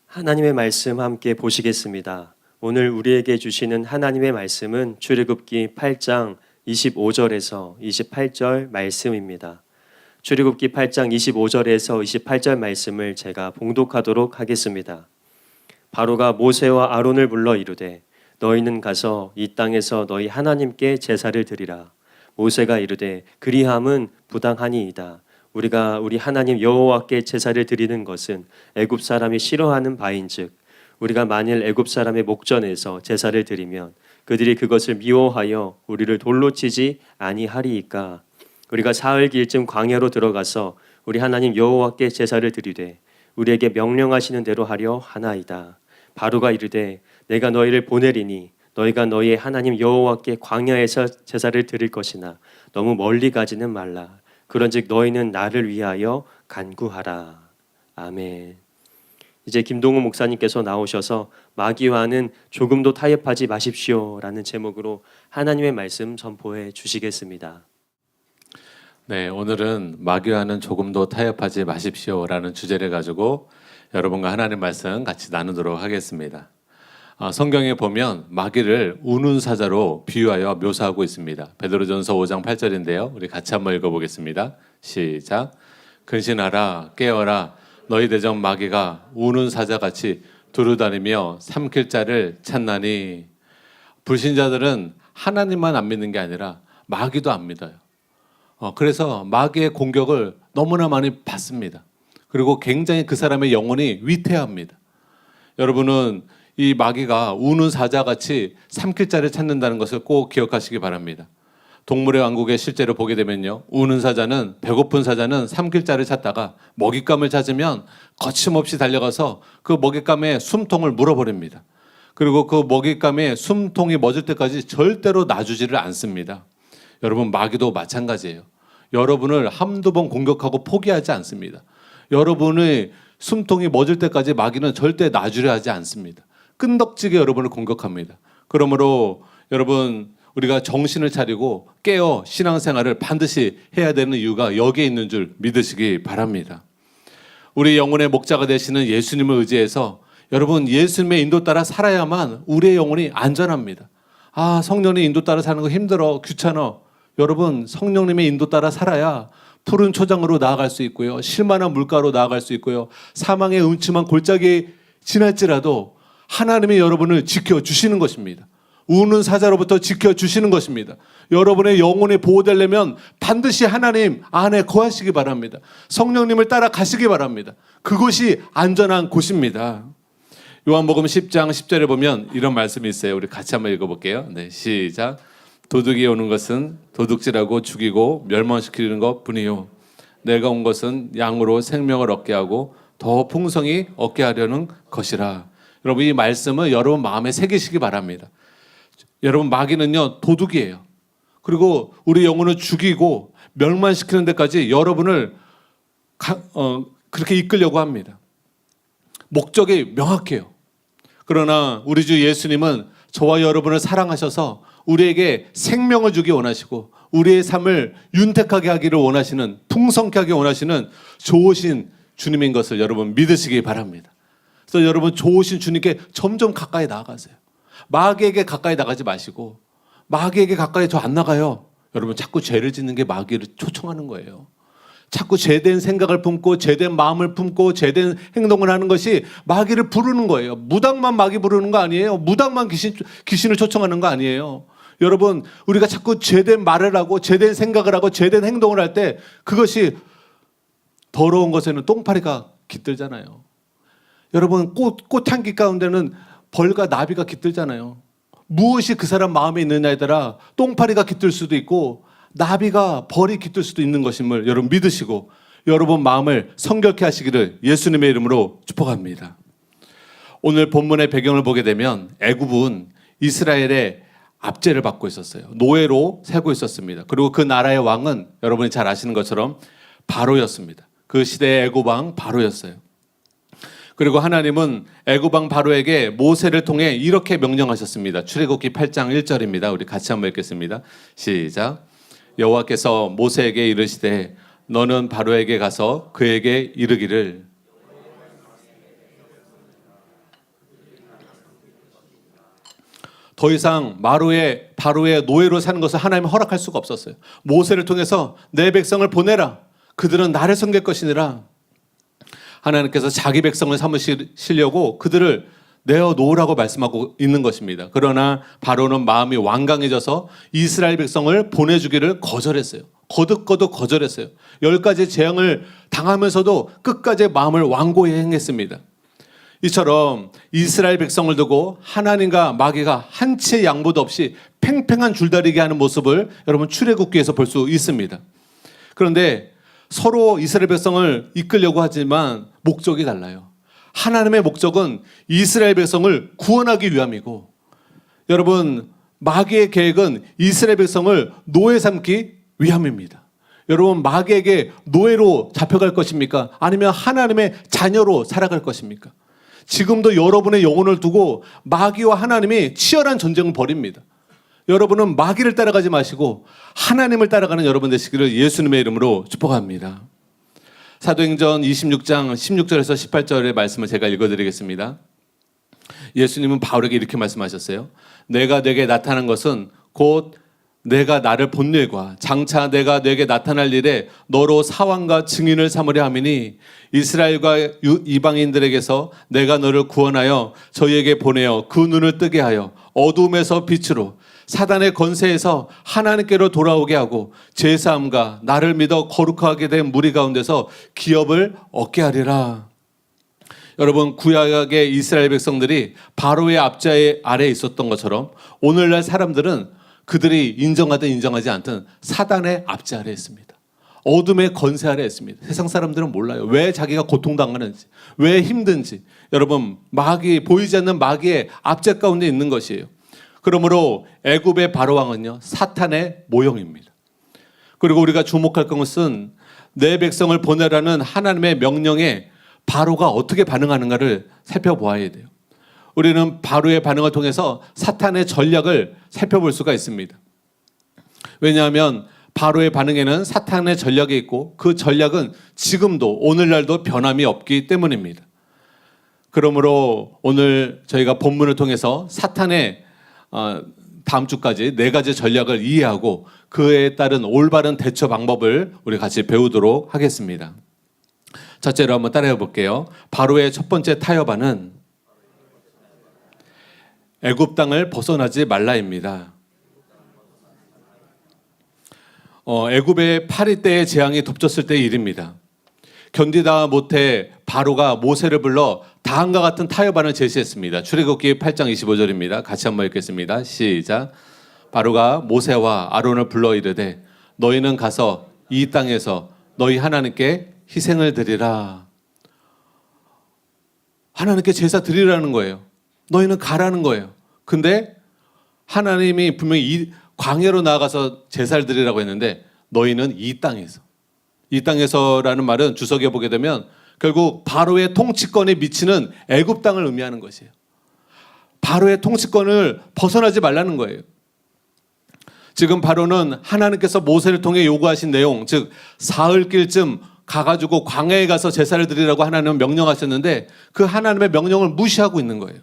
하나님의 말씀 함께 보시겠습니다. 오늘 우리에게 주시는 하나님의 말씀은 출애굽기 8장 25절에서 28절 말씀입니다. 출애굽기 8장 25절에서 28절 말씀을 제가 봉독하도록 하겠습니다. 바로가 모세와 아론을 불러 이르되 너희는 가서 이 땅에서 너희 하나님께 제사를 드리라. 모세가 이르되 그리함은 부당하니이다. 우리가 우리 하나님 여호와께 제사를 드리는 것은 애굽 사람이 싫어하는 바인즉 우리가 만일 애굽 사람의 목전에서 제사를 드리면 그들이 그것을 미워하여 우리를 돌로 치지 아니하리이까. 우리가 사흘 길쯤 광야로 들어가서 우리 하나님 여호와께 제사를 드리되 우리에게 명령하시는 대로 하려 하나이다. 바로가 이르되 내가 너희를 보내리니 너희가 너희의 하나님 여호와께 광야에서 제사를 드릴 것이나 너무 멀리 가지는 말라. 그런즉 너희는 나를 위하여 간구하라. 아멘. 이제 김동우 목사님께서 나오셔서 마귀와는 조금도 타협하지 마십시오라는 제목으로 하나님의 말씀 선포해 주시겠습니다. 네, 오늘은 마귀와는 조금도 타협하지 마십시오라는 주제를 가지고 여러분과 하나님 말씀 같이 나누도록 하겠습니다. 성경에 보면 마귀를 우는 사자로 비유하여 묘사하고 있습니다. 베드로전서 5장 8절인데요. 우리 같이 한번 읽어보겠습니다. 시작. 근신하라 깨어라 너희 대적 마귀가 우는 사자같이 두루다니며 삼킬 자를 찾나니. 불신자들은 하나님만 안 믿는 게 아니라 마귀도 안 믿어요. 그래서 마귀의 공격을 너무나 많이 받습니다. 그리고 굉장히 그 사람의 영혼이 위태합니다. 여러분은 이 마귀가 우는 사자같이 삼킬 자를 찾는다는 것을 꼭 기억하시기 바랍니다. 동물의 왕국에 실제로 보게 되면요, 우는 사자는, 배고픈 사자는 삼킬 자를 찾다가 먹잇감을 찾으면 거침없이 달려가서 그 먹잇감에 숨통을 물어버립니다. 그리고 그 먹잇감에 숨통이 멎을 때까지 절대로 놔주지를 않습니다. 여러분, 마귀도 마찬가지예요. 여러분을 한두 번 공격하고 포기하지 않습니다. 여러분의 숨통이 멎을 때까지 마귀는 절대 놔주려 하지 않습니다. 끈덕지게 여러분을 공격합니다. 그러므로 여러분, 우리가 정신을 차리고 깨어 신앙생활을 반드시 해야 되는 이유가 여기에 있는 줄 믿으시기 바랍니다. 우리 영혼의 목자가 되시는 예수님을 의지해서 여러분, 예수님의 인도 따라 살아야만 우리의 영혼이 안전합니다. 성령의 인도 따라 사는 거 힘들어, 귀찮아. 여러분, 성령님의 인도 따라 살아야 푸른 초장으로 나아갈 수 있고요, 실만한 물가로 나아갈 수 있고요, 사망의 음침한 골짜기에 지날지라도 하나님이 여러분을 지켜주시는 것입니다. 우는 사자로부터 지켜주시는 것입니다. 여러분의 영혼이 보호되려면 반드시 하나님 안에 거하시기 바랍니다. 성령님을 따라 가시기 바랍니다. 그것이 안전한 곳입니다. 요한복음 10장 10절에 보면 이런 말씀이 있어요. 우리 같이 한번 읽어볼게요. 네, 시작. 도둑이 오는 것은 도둑질하고 죽이고 멸망시키는 것뿐이요 내가 온 것은 양으로 생명을 얻게 하고 더 풍성히 얻게 하려는 것이라. 여러분, 이 말씀을 여러분 마음에 새기시기 바랍니다. 여러분, 마귀는요, 도둑이에요. 그리고 우리 영혼을 죽이고 멸망시키는 데까지 여러분을 그렇게 이끌려고 합니다. 목적이 명확해요. 그러나 우리 주 예수님은 저와 여러분을 사랑하셔서 우리에게 생명을 주기 원하시고 우리의 삶을 윤택하게 하기를 원하시는, 풍성케 하기 원하시는 좋으신 주님인 것을 여러분 믿으시기 바랍니다. 그래서 여러분, 좋으신 주님께 점점 가까이 나아가세요. 마귀에게 가까이 나가지 마시고, 마귀에게 가까이 저 안 나가요. 여러분, 자꾸 죄를 짓는 게 마귀를 초청하는 거예요. 자꾸 죄된 생각을 품고 죄된 마음을 품고 죄된 행동을 하는 것이 마귀를 부르는 거예요. 무당만 마귀 부르는 거 아니에요. 무당만 귀신을 초청하는 거 아니에요. 여러분, 우리가 자꾸 죄된 말을 하고 죄된 생각을 하고 죄된 행동을 할 때 그것이 더러운 것에는 똥파리가 깃들잖아요. 여러분, 꽃향기 가운데는 벌과 나비가 깃들잖아요. 무엇이 그 사람 마음에 있느냐에 따라 똥파리가 깃들 수도 있고 나비가 벌이 깃들 수도 있는 것임을 여러분 믿으시고 여러분 마음을 성결케 하시기를 예수님의 이름으로 축복합니다. 오늘 본문의 배경을 보게 되면 애굽은 이스라엘의 압제를 받고 있었어요. 노예로 살고 있었습니다. 그리고 그 나라의 왕은 여러분이 잘 아시는 것처럼 바로였습니다. 그 시대의 애굽 왕 바로였어요. 그리고 하나님은 애굽 왕 바로에게 모세를 통해 이렇게 명령하셨습니다. 출애굽기 8장 1절입니다. 우리 같이 한번 읽겠습니다. 시작. 여호와께서 모세에게 이르시되 너는 바로에게 가서 그에게 이르기를 더 이상 바로의 노예로 사는 것을 하나님이 허락할 수가 없었어요. 모세를 통해서 내 백성을 보내라. 그들은 나를 섬길 것이니라. 하나님께서 자기 백성을 삼으시려고 그들을 내어놓으라고 말씀하고 있는 것입니다. 그러나 바로는 마음이 완강해져서 이스라엘 백성을 보내주기를 거절했어요. 거듭거듭 거절했어요. 10가지 재앙을 당하면서도 끝까지 마음을 완고히 행했습니다. 이처럼 이스라엘 백성을 두고 하나님과 마귀가 한치의 양보도 없이 팽팽한 줄다리기 하는 모습을 여러분 출애굽기에서 볼 수 있습니다. 그런데 서로 이스라엘 백성을 이끌려고 하지만 목적이 달라요. 하나님의 목적은 이스라엘 백성을 구원하기 위함이고, 여러분 마귀의 계획은 이스라엘 백성을 노예 삼기 위함입니다. 여러분 마귀에게 노예로 잡혀갈 것입니까? 아니면 하나님의 자녀로 살아갈 것입니까? 지금도 여러분의 영혼을 두고 마귀와 하나님이 치열한 전쟁을 벌입니다. 여러분은 마귀를 따라가지 마시고 하나님을 따라가는 여러분 되시기를 예수님의 이름으로 축복합니다. 사도행전 26장 16절에서 18절의 말씀을 제가 읽어드리겠습니다. 예수님은 바울에게 이렇게 말씀하셨어요. 내가 내게 나타난 것은 곧 내가 나를 본 일과 장차 내가 내게 나타날 일에 너로 사왕과 증인을 삼으려 함이니 이스라엘과 이방인들에게서 내가 너를 구원하여 저희에게 보내어 그 눈을 뜨게 하여 어둠에서 빛으로 사단의 권세에서 하나님께로 돌아오게 하고 제사함과 나를 믿어 거룩하게 된 무리 가운데서 기업을 얻게 하리라. 여러분 구약의 이스라엘 백성들이 바로의 압제 아래에 있었던 것처럼 오늘날 사람들은 그들이 인정하든 인정하지 않든 사단의 압제 아래에 있습니다. 어둠의 권세 아래에 있습니다. 세상 사람들은 몰라요. 왜 자기가 고통당하는지, 왜 힘든지. 여러분 보이지 않는 마귀의 압제 가운데 있는 것이에요. 그러므로 애굽의 바로왕은요 사탄의 모형입니다. 그리고 우리가 주목할 것은 내 백성을 보내라는 하나님의 명령에 바로가 어떻게 반응하는가를 살펴보아야 돼요. 우리는 바로의 반응을 통해서 사탄의 전략을 살펴볼 수가 있습니다. 왜냐하면 바로의 반응에는 사탄의 전략이 있고 그 전략은 지금도 오늘날도 변함이 없기 때문입니다. 그러므로 오늘 저희가 본문을 통해서 사탄의 다음 주까지 4가지 전략을 이해하고 그에 따른 올바른 대처 방법을 우리 같이 배우도록 하겠습니다. 첫째로 한번 따라해 볼게요. 바로의 첫 번째 타협안은 애굽 땅을 벗어나지 말라입니다. 애굽의 파리 때의 재앙이 덮쳤을 때의 일입니다. 견디다 못해 바로가 모세를 불러 다음과 같은 타협안을 제시했습니다. 출애굽기 8장 25절입니다. 같이 한번 읽겠습니다. 시작. 바로가 모세와 아론을 불러 이르되 너희는 가서 이 땅에서 너희 하나님께 희생을 드리라. 하나님께 제사 드리라는 거예요. 너희는 가라는 거예요. 근데 하나님이 분명히 이 광야로 나아가서 제사를 드리라고 했는데 너희는 이 땅에서라는 말은 주석에 보게 되면 결국 바로의 통치권에 미치는 애굽 땅을 의미하는 것이에요. 바로의 통치권을 벗어나지 말라는 거예요. 지금 바로는 하나님께서 모세를 통해 요구하신 내용, 즉 사흘길쯤 가가지고 광야에 가서 제사를 드리라고 하나님은 명령하셨는데 그 하나님의 명령을 무시하고 있는 거예요.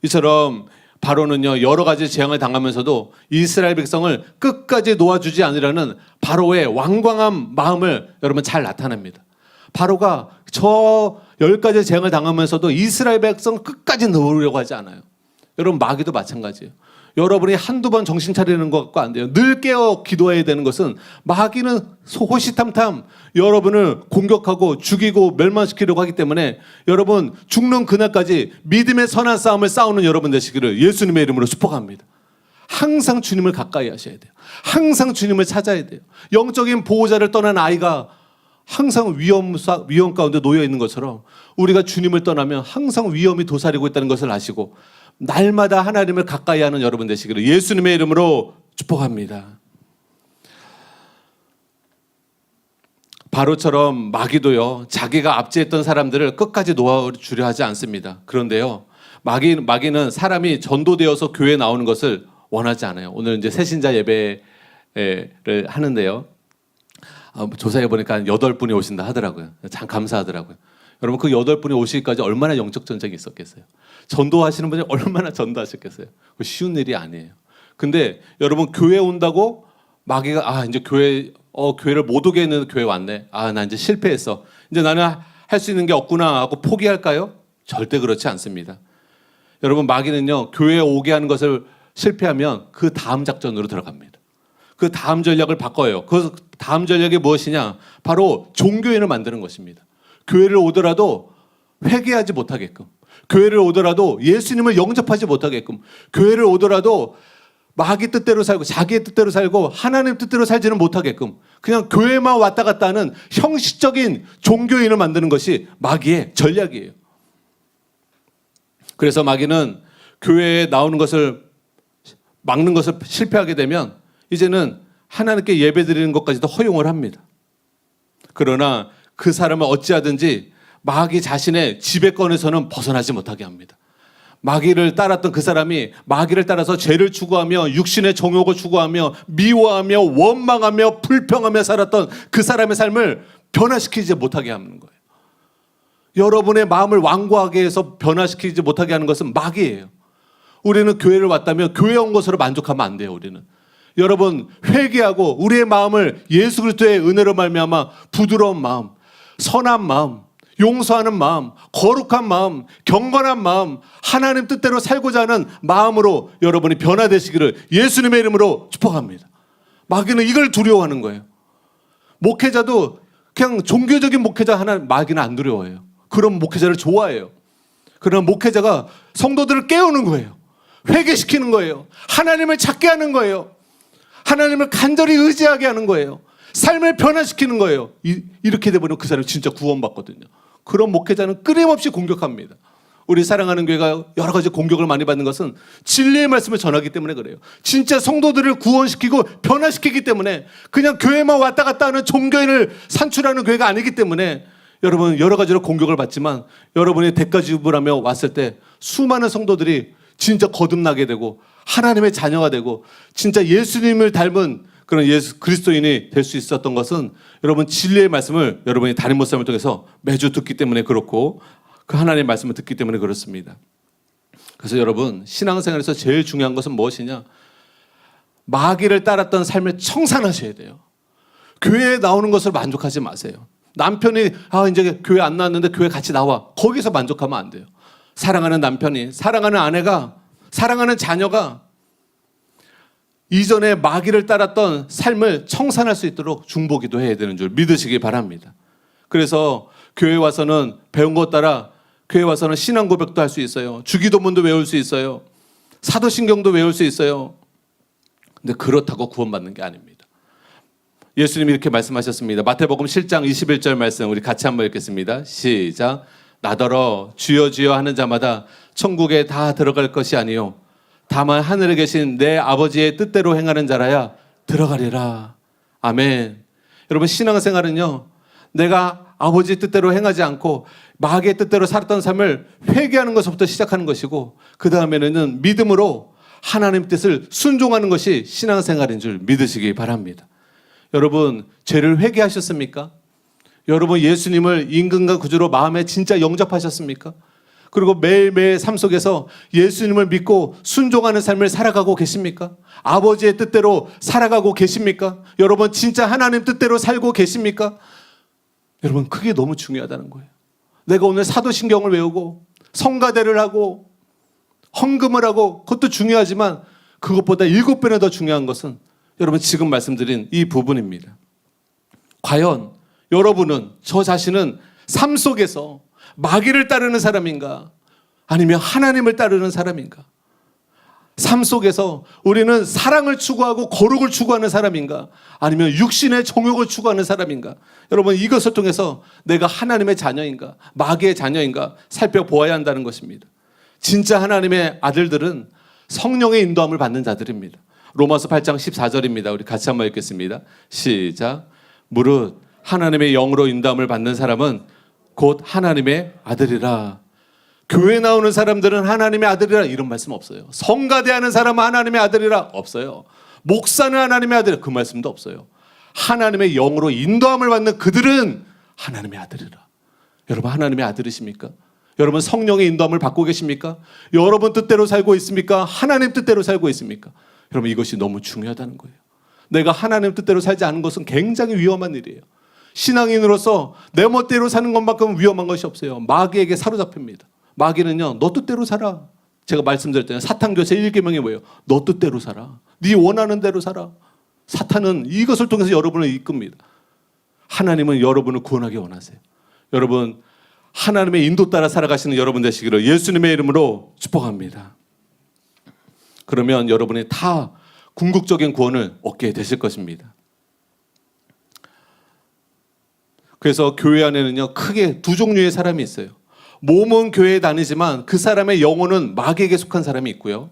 이처럼 바로는요 여러 가지 재앙을 당하면서도 이스라엘 백성을 끝까지 놓아주지 않으려는 바로의 완강한 마음을 여러분 잘 나타냅니다. 바로가 저 10가지 재앙을 당하면서도 이스라엘 백성 끝까지 놓으려고 하지 않아요. 여러분 마귀도 마찬가지예요. 여러분이 한두 번 정신 차리는 것 같고 안 돼요. 늘 깨어 기도해야 되는 것은 마귀는 호시탐탐 여러분을 공격하고 죽이고 멸망시키려고 하기 때문에 여러분 죽는 그날까지 믿음의 선한 싸움을 싸우는 여러분 되시기를 예수님의 이름으로 축복합니다. 항상 주님을 가까이 하셔야 돼요. 항상 주님을 찾아야 돼요. 영적인 보호자를 떠난 아이가 항상 위험 가운데 놓여 있는 것처럼 우리가 주님을 떠나면 항상 위험이 도사리고 있다는 것을 아시고 날마다 하나님을 가까이 하는 여러분 되시기를 예수님의 이름으로 축복합니다. 바로처럼 마귀도요 자기가 압제했던 사람들을 끝까지 놓아주려 하지 않습니다. 그런데요 마귀는 사람이 전도되어서 교회에 나오는 것을 원하지 않아요. 오늘 이제 새신자 예배를 하는데요 조사해 보니까 8분이 오신다 하더라고요. 참 감사하더라고요. 여러분 그 8분이 오시기까지 얼마나 영적 전쟁이 있었겠어요? 전도하시는 분이 얼마나 전도하셨겠어요? 그 쉬운 일이 아니에요. 근데 여러분 교회 온다고 마귀가 이제 교회를 못 오게 했는 교회 왔네. 나 이제 실패했어. 이제 나는 할 수 있는 게 없구나 하고 포기할까요? 절대 그렇지 않습니다. 여러분 마귀는요 교회에 오게 하는 것을 실패하면 그 다음 작전으로 들어갑니다. 그 다음 전략을 바꿔요. 그 다음 전략이 무엇이냐? 바로 종교인을 만드는 것입니다. 교회를 오더라도 회개하지 못하게끔, 교회를 오더라도 예수님을 영접하지 못하게끔, 교회를 오더라도 마귀 뜻대로 살고 자기의 뜻대로 살고 하나님 뜻대로 살지는 못하게끔 그냥 교회만 왔다 갔다 하는 형식적인 종교인을 만드는 것이 마귀의 전략이에요. 그래서 마귀는 교회에 나오는 것을 막는 것을 실패하게 되면 이제는 하나님께 예배드리는 것까지도 허용을 합니다. 그러나 그 사람을 어찌하든지 마귀 자신의 지배권에서는 벗어나지 못하게 합니다. 마귀를 따랐던 그 사람이 마귀를 따라서 죄를 추구하며 육신의 정욕을 추구하며 미워하며 원망하며 불평하며 살았던 그 사람의 삶을 변화시키지 못하게 하는 거예요. 여러분의 마음을 완고하게 해서 변화시키지 못하게 하는 것은 마귀예요. 우리는 교회를 왔다면 교회 온 것으로 만족하면 안 돼요. 우리는 여러분 회개하고 우리의 마음을 예수 그리스도의 은혜로 말미암아 부드러운 마음, 선한 마음, 용서하는 마음, 거룩한 마음, 경건한 마음, 하나님 뜻대로 살고자 하는 마음으로 여러분이 변화되시기를 예수님의 이름으로 축복합니다. 마귀는 이걸 두려워하는 거예요. 목회자도 그냥 종교적인 목회자 하나 마귀는 안 두려워해요. 그런 목회자를 좋아해요. 그러나 목회자가 성도들을 깨우는 거예요. 회개시키는 거예요. 하나님을 찾게 하는 거예요. 하나님을 간절히 의지하게 하는 거예요. 삶을 변화시키는 거예요. 이렇게 되면 그 사람이 진짜 구원받거든요. 그런 목회자는 끊임없이 공격합니다. 우리 사랑하는 교회가 여러 가지 공격을 많이 받는 것은 진리의 말씀을 전하기 때문에 그래요. 진짜 성도들을 구원시키고 변화시키기 때문에 그냥 교회만 왔다 갔다 하는 종교인을 산출하는 교회가 아니기 때문에 여러분 여러 가지로 공격을 받지만 여러분이 대가 지불하며 왔을 때 수많은 성도들이 진짜 거듭나게 되고 하나님의 자녀가 되고 진짜 예수님을 닮은 그런 예수 그리스도인이 될 수 있었던 것은 여러분 진리의 말씀을 여러분이 다른 모습을 통해서 매주 듣기 때문에 그렇고 그 하나님의 말씀을 듣기 때문에 그렇습니다. 그래서 여러분 신앙생활에서 제일 중요한 것은 무엇이냐? 마귀를 따랐던 삶을 청산하셔야 돼요. 교회에 나오는 것을 만족하지 마세요. 남편이 이제 교회 안 나왔는데 교회 같이 나와. 거기서 만족하면 안 돼요. 사랑하는 남편이, 사랑하는 아내가, 사랑하는 자녀가 이전에 마귀를 따랐던 삶을 청산할 수 있도록 중보기도 해야 되는 줄 믿으시기 바랍니다. 그래서 교회 와서는 배운 것 따라 교회 와서는 신앙 고백도 할 수 있어요. 주기도문도 외울 수 있어요. 사도신경도 외울 수 있어요. 근데 그렇다고 구원받는 게 아닙니다. 예수님이 이렇게 말씀하셨습니다. 마태복음 7장 21절 말씀 우리 같이 한번 읽겠습니다. 시작. 나더러 주여 주여 하는 자마다 천국에 다 들어갈 것이 아니요 다만 하늘에 계신 내 아버지의 뜻대로 행하는 자라야 들어가리라. 아멘. 여러분 신앙생활은요 내가 아버지의 뜻대로 행하지 않고 마귀의 뜻대로 살았던 삶을 회개하는 것부터 시작하는 것이고 그 다음에는 믿음으로 하나님 뜻을 순종하는 것이 신앙생활인 줄 믿으시기 바랍니다. 여러분 죄를 회개하셨습니까? 여러분 예수님을 임금과 구주로 마음에 진짜 영접하셨습니까? 그리고 매일매일 삶 속에서 예수님을 믿고 순종하는 삶을 살아가고 계십니까? 아버지의 뜻대로 살아가고 계십니까? 여러분 진짜 하나님 뜻대로 살고 계십니까? 여러분 그게 너무 중요하다는 거예요. 내가 오늘 사도신경을 외우고 성가대를 하고 헌금을 하고 그것도 중요하지만 그것보다 7배나 더 중요한 것은 여러분 지금 말씀드린 이 부분입니다. 과연 여러분은 저 자신은 삶 속에서 마귀를 따르는 사람인가? 아니면 하나님을 따르는 사람인가? 삶 속에서 우리는 사랑을 추구하고 거룩을 추구하는 사람인가? 아니면 육신의 정욕을 추구하는 사람인가? 여러분 이것을 통해서 내가 하나님의 자녀인가? 마귀의 자녀인가? 살펴보아야 한다는 것입니다. 진짜 하나님의 아들들은 성령의 인도함을 받는 자들입니다. 로마서 8장 14절입니다. 우리 같이 한번 읽겠습니다. 시작. 무릇 하나님의 영으로 인도함을 받는 사람은 곧 하나님의 아들이라. 교회 나오는 사람들은 하나님의 아들이라 이런 말씀 없어요. 성가대하는 사람은 하나님의 아들이라 없어요. 목사는 하나님의 아들이라 그 말씀도 없어요. 하나님의 영으로 인도함을 받는 그들은 하나님의 아들이라. 여러분 하나님의 아들이십니까? 여러분 성령의 인도함을 받고 계십니까? 여러분 뜻대로 살고 있습니까? 하나님 뜻대로 살고 있습니까? 여러분 이것이 너무 중요하다는 거예요. 내가 하나님 뜻대로 살지 않은 것은 굉장히 위험한 일이에요. 신앙인으로서 내 멋대로 사는 것만큼 위험한 것이 없어요. 마귀에게 사로잡힙니다. 마귀는요, 너 뜻대로 살아. 제가 말씀드렸잖아요. 사탄교세 1계명이 뭐예요? 너 뜻대로 살아. 네 원하는 대로 살아. 사탄은 이것을 통해서 여러분을 이끕니다. 하나님은 여러분을 구원하기 원하세요. 여러분 하나님의 인도 따라 살아가시는 여러분 되시기를 예수님의 이름으로 축복합니다. 그러면 여러분이 다 궁극적인 구원을 얻게 되실 것입니다. 그래서 교회 안에는요, 크게 두 종류의 사람이 있어요. 몸은 교회에 다니지만 그 사람의 영혼은 마귀에게 속한 사람이 있고요.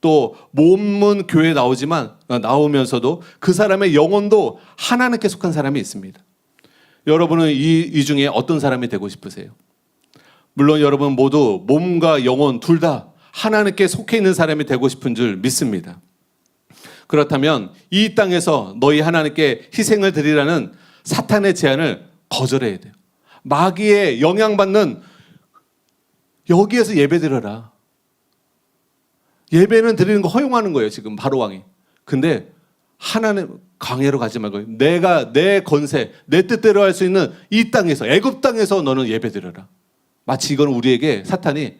또 몸은 교회에 나오면서도 그 사람의 영혼도 하나님께 속한 사람이 있습니다. 여러분은 이 중에 어떤 사람이 되고 싶으세요? 물론 여러분 모두 몸과 영혼 둘 다 하나님께 속해 있는 사람이 되고 싶은 줄 믿습니다. 그렇다면 이 땅에서 너희 하나님께 희생을 드리라는 사탄의 제안을 거절해야 돼요. 마귀의 영향받는 여기에서 예배드려라. 예배는 드리는 거 허용하는 거예요, 지금 바로왕이. 근데 하나님 광야로 가지 말고 내가 내 권세, 내 뜻대로 할 수 있는 이 땅에서, 애굽 땅에서 너는 예배드려라. 마치 이건 우리에게 사탄이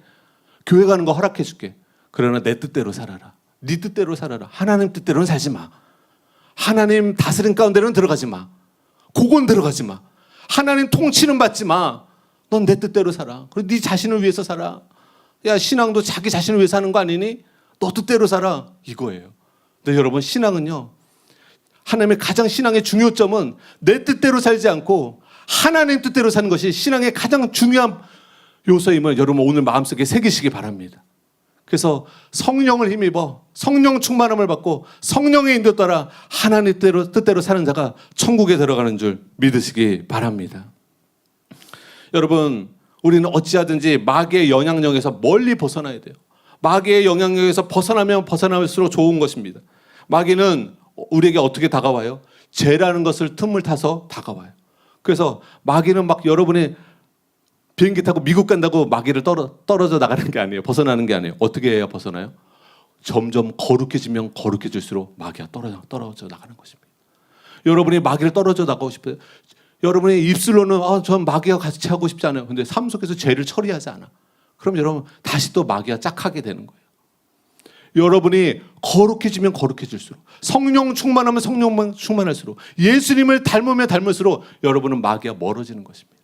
교회 가는 거 허락해 줄게. 그러나 내 뜻대로 살아라. 네 뜻대로 살아라. 하나님 뜻대로는 살지 마. 하나님 다스림 가운데는 들어가지 마. 그건 들어가지 마. 하나님 통치는 받지 마. 넌 내 뜻대로 살아. 그리고 네 자신을 위해서 살아. 야, 신앙도 자기 자신을 위해서 하는 거 아니니? 너 뜻대로 살아. 이거예요. 근데 여러분, 신앙은요, 하나님의 가장 신앙의 중요점은 내 뜻대로 살지 않고 하나님 뜻대로 사는 것이 신앙의 가장 중요한 요소임을 여러분 오늘 마음속에 새기시기 바랍니다. 그래서 성령을 힘입어 성령 충만함을 받고 성령의 인도 따라 하나님 뜻대로 사는 자가 천국에 들어가는 줄 믿으시기 바랍니다. 여러분, 우리는 어찌하든지 마귀의 영향력에서 멀리 벗어나야 돼요. 마귀의 영향력에서 벗어나면 벗어날수록 좋은 것입니다. 마귀는 우리에게 어떻게 다가와요? 죄라는 것을 틈을 타서 다가와요. 그래서 마귀는 막 여러분이 비행기 타고 미국 간다고 마귀를 떨어져 나가는 게 아니에요. 벗어나는 게 아니에요. 어떻게 해야 벗어나요? 점점 거룩해지면 거룩해질수록 마귀가 떨어져 나가는 것입니다. 여러분이 마귀를 떨어져 나가고 싶어요. 여러분의 입술로는 전 마귀와 같이 하고 싶지 않아요. 근데 삶 속에서 죄를 처리하지 않아. 그럼 여러분 다시 또 마귀와 짝하게 되는 거예요. 여러분이 거룩해지면 거룩해질수록, 성령 충만하면 성령만 충만할수록, 예수님을 닮으면 닮을수록 여러분은 마귀와 멀어지는 것입니다.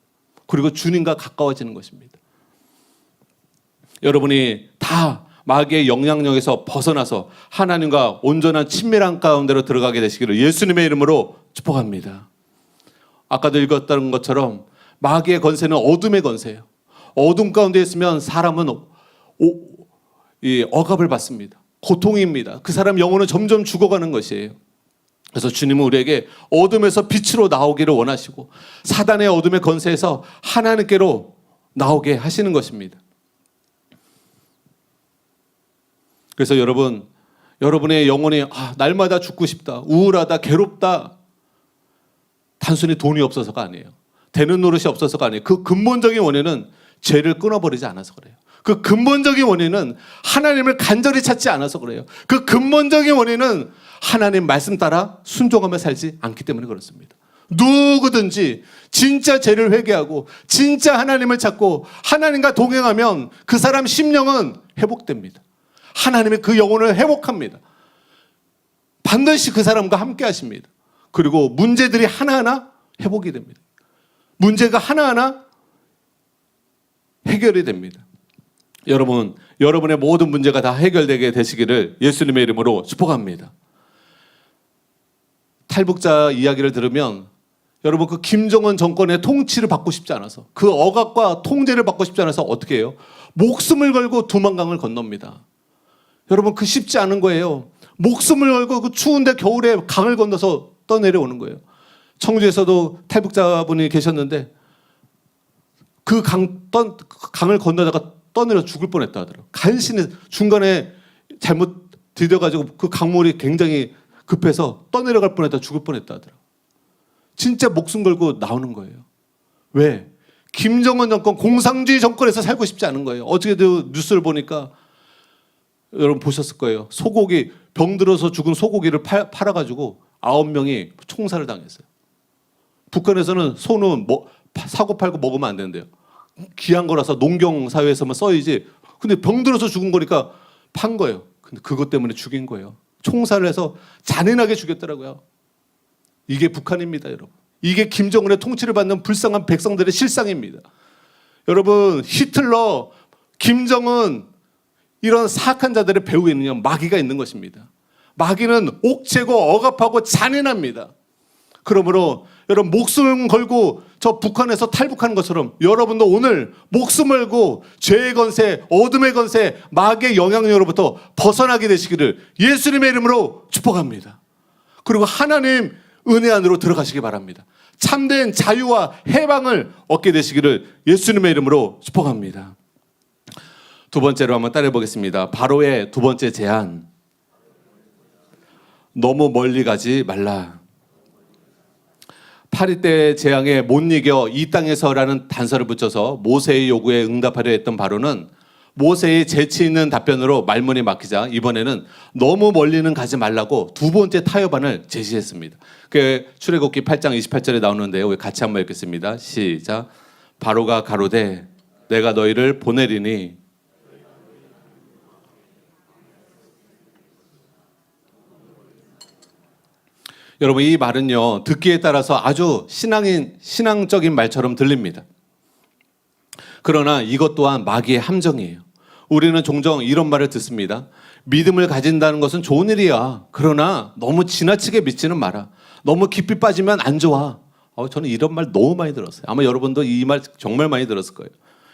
그리고 주님과 가까워지는 것입니다. 여러분이 다 마귀의 영향력에서 벗어나서 하나님과 온전한 친밀한 가운데로 들어가게 되시기를 예수님의 이름으로 축복합니다. 아까도 읽었던 것처럼 마귀의 권세는 어둠의 권세예요. 어둠 가운데 있으면 사람은 억압을 받습니다. 고통입니다. 그 사람 영혼은 점점 죽어가는 것이에요. 그래서 주님은 우리에게 어둠에서 빛으로 나오기를 원하시고 사단의 어둠의 권세에서 하나님께로 나오게 하시는 것입니다. 그래서 여러분의 영혼이 날마다 죽고 싶다, 우울하다, 괴롭다, 단순히 돈이 없어서가 아니에요. 되는 노릇이 없어서가 아니에요. 그 근본적인 원인은 죄를 끊어버리지 않아서 그래요. 그 근본적인 원인은 하나님을 간절히 찾지 않아서 그래요. 그 근본적인 원인은 하나님 말씀 따라 순종하며 살지 않기 때문에 그렇습니다. 누구든지 진짜 죄를 회개하고 진짜 하나님을 찾고 하나님과 동행하면 그 사람 심령은 회복됩니다. 하나님이 그 영혼을 회복합니다. 반드시 그 사람과 함께 하십니다. 그리고 문제들이 하나하나 회복이 됩니다. 문제가 하나하나 해결이 됩니다. 여러분, 여러분의 모든 문제가 다 해결되게 되시기를 예수님의 이름으로 축복합니다. 탈북자 이야기를 들으면 여러분 그 김정은 정권의 통치를 받고 싶지 않아서, 그 억압과 통제를 받고 싶지 않아서 어떻게 해요? 목숨을 걸고 두만강을 건넙니다. 여러분 그 쉽지 않은 거예요. 목숨을 걸고 그 추운데 겨울에 강을 건너서 떠내려오는 거예요. 청주에서도 탈북자분이 계셨는데 그 강을 건너다가 떠내려 죽을 뻔했다 하더라고요. 간신히 중간에 잘못 디뎌가지고 그 강물이 굉장히 급해서 떠내려갈 뻔했다, 죽을 뻔했다 하더라고요. 진짜 목숨 걸고 나오는 거예요. 왜? 김정은 정권, 공산주의 정권에서 살고 싶지 않은 거예요. 어저께도 뉴스를 보니까 여러분 보셨을 거예요. 소고기, 병들어서 죽은 소고기를 팔아가지고 9명이 총살을 당했어요. 북한에서는 소는 사고 팔고 먹으면 안 된대요. 귀한 거라서 농경 사회에서만 써야지. 근데 병들어서 죽은 거니까 판 거예요. 근데 그것 때문에 죽인 거예요. 총살을 해서 잔인하게 죽였더라고요. 이게 북한입니다, 여러분. 이게 김정은의 통치를 받는 불쌍한 백성들의 실상입니다. 여러분, 히틀러, 김정은 이런 사악한 자들의 배후에는요, 마귀가 있는 것입니다. 마귀는 옥죄고 억압하고 잔인합니다. 그러므로 여러분, 목숨 걸고 저 북한에서 탈북하는 것처럼 여러분도 오늘 목숨 걸고 죄의 건세, 어둠의 건세, 마귀의 영향력으로부터 벗어나게 되시기를 예수님의 이름으로 축복합니다. 그리고 하나님 은혜 안으로 들어가시기 바랍니다. 참된 자유와 해방을 얻게 되시기를 예수님의 이름으로 축복합니다. 두 번째로 한번 따라해 보겠습니다. 바로의 두 번째 제안. 너무 멀리 가지 말라. 파리떼 재앙에 못 이겨 이 땅에서라는 단서를 붙여서 모세의 요구에 응답하려 했던 바로는 모세의 재치 있는 답변으로 말문이 막히자 이번에는 너무 멀리는 가지 말라고 두 번째 타협안을 제시했습니다. 그 출애굽기 8장 28절에 나오는데요. 우리 같이 한번 읽겠습니다. 시작. 바로가 가로되 내가 너희를 보내리니 여러분, 이 말은요, 듣기에 따라서 아주 신앙적인 말처럼 들립니다. 그러나 이것 또한 마귀의 함정이에요. 우리는 종종 이런 말을 듣습니다. 믿음을 가진다는 것은 좋은 일이야. 그러나 너무 지나치게 믿지는 마라. 너무 깊이 빠지면 안 좋아. 저는 이런 말 너무 많이 들었어요. 아마 여러분도 이 말 정말 많이 들었을 거예요.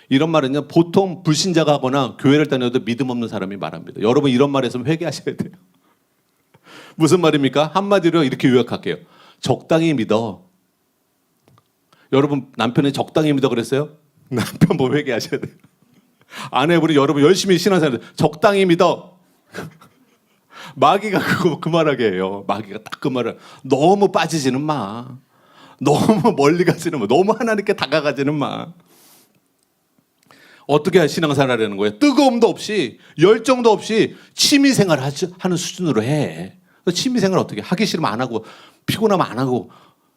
이런 말은요, 보통 불신자가 하거나 교회를 다녀도 믿음 없는 사람이 말합니다. 여러분, 이런 말에서 회개하셔야 돼요. 무슨 말입니까? 한마디로 이렇게 요약할게요. 적당히 믿어. 여러분, 남편이 적당히 믿어 그랬어요? 남편 보면 회개하셔야 돼요. 아내분이 여러분 열심히 신앙생활 적당히 믿어. 마귀가 그 말하게 해요. 마귀가 딱 그 말을. 너무 빠지지는 마. 너무 멀리 가지는 마. 너무 하나님께 다가가지는 마. 어떻게 신앙생활 하려는 거예요? 뜨거움도 없이 열정도 없이 취미생활 하는 수준으로 해. 취미생활 어떻게 하기 싫으면 안 하고 피곤하면 안 하고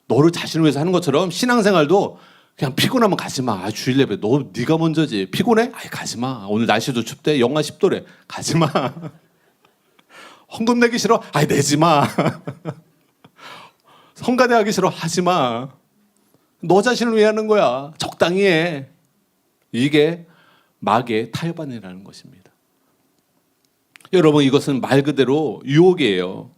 너를 자신을 위해서 하는 것처럼 신앙생활도 그냥 피곤하면 가지 마. 주일 예배 네가 먼저지. 피곤해? 가지 마. 오늘 날씨도 춥대. 영하 10도래. 가지 마. 헌금 내기 싫어? 내지 마. 성가대 하기 싫어? 하지 마. 너 자신을 위해 하는 거야. 적당히 해. 이게 마귀의 타협안이라는 것입니다. 여러분, 이것은 말 그대로 유혹이에요.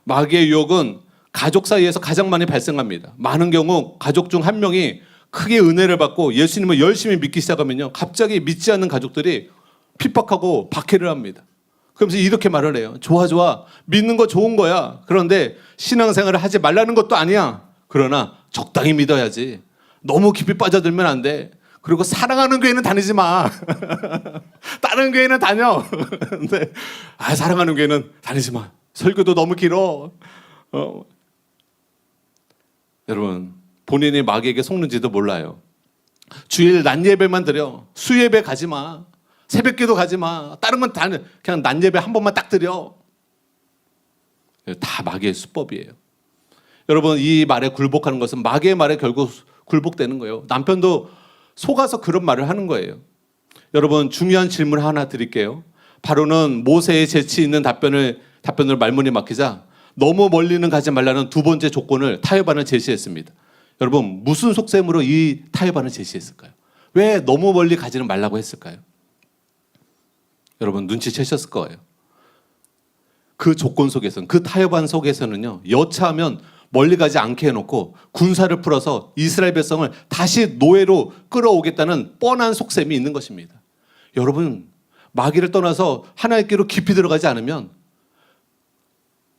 마귀의 유혹은 가족 사이에서 가장 많이 발생합니다. 많은 경우 가족 중 한 명이 크게 은혜를 받고 예수님을 열심히 믿기 시작하면요, 갑자기 믿지 않는 가족들이 핍박하고 박해를 합니다. 그러면서 이렇게 말을 해요. 좋아. 믿는 거 좋은 거야. 그런데 신앙생활을 하지 말라는 것도 아니야. 그러나 적당히 믿어야지. 너무 깊이 빠져들면 안 돼. 그리고 사랑하는 교회는 다니지 마. 다른 교회는 다녀. 근데 사랑하는 교회는 다니지 마. 설교도 너무 길어. 여러분, 본인이 마귀에게 속는지도 몰라요. 주일 낮 예배만 드려. 수예배 가지 마. 새벽기도 가지 마. 다른 건 다 그냥 낮 예배 한 번만 딱 드려. 다 마귀의 수법이에요. 여러분, 이 말에 굴복하는 것은 마귀의 말에 결국 굴복되는 거예요. 남편도 속아서 그런 말을 하는 거예요. 여러분, 중요한 질문 하나 드릴게요. 바로는 모세의 재치 있는 답변을 말문이 막히자 너무 멀리는 가지 말라는 두 번째 조건을 타협안을 제시했습니다. 여러분, 무슨 속셈으로 이 타협안을 제시했을까요? 왜 너무 멀리 가지는 말라고 했을까요? 여러분, 눈치채셨을 거예요. 그 조건 속에서는, 그 타협안 속에서는요, 여차하면 멀리 가지 않게 해놓고 군사를 풀어서 이스라엘 백성을 다시 노예로 끌어오겠다는 뻔한 속셈이 있는 것입니다. 여러분, 마귀를 떠나서 하나님께로 깊이 들어가지 않으면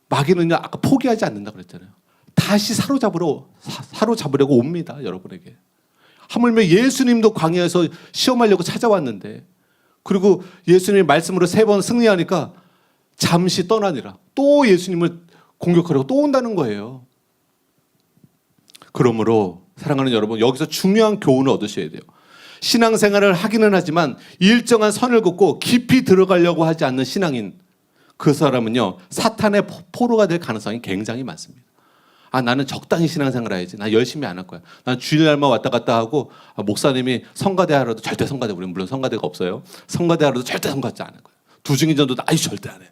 마귀는요, 아까 포기하지 않는다고 그랬잖아요. 다시 사로잡으려고 옵니다, 여러분에게. 하물며 예수님도 광야에서 시험하려고 찾아왔는데, 그리고 예수님의 말씀으로 3번 승리하니까 잠시 떠나니라 또 예수님을 공격하려고 또 온다는 거예요. 그러므로 사랑하는 여러분, 여기서 중요한 교훈을 얻으셔야 돼요. 신앙생활을 하기는 하지만 일정한 선을 긋고 깊이 들어가려고 하지 않는 신앙인, 그 사람은요 사탄의 포로가 될 가능성이 굉장히 많습니다. 나는 적당히 신앙생활 해야지. 나 열심히 안 할 거야. 난 주일날만 왔다 갔다 하고, 목사님이 성가대 하러도 절대 성가대, 우리는 물론 성가대가 없어요. 성가대 하러도 절대 성가대 안 할 거야. 두중인전도 절대 안 해.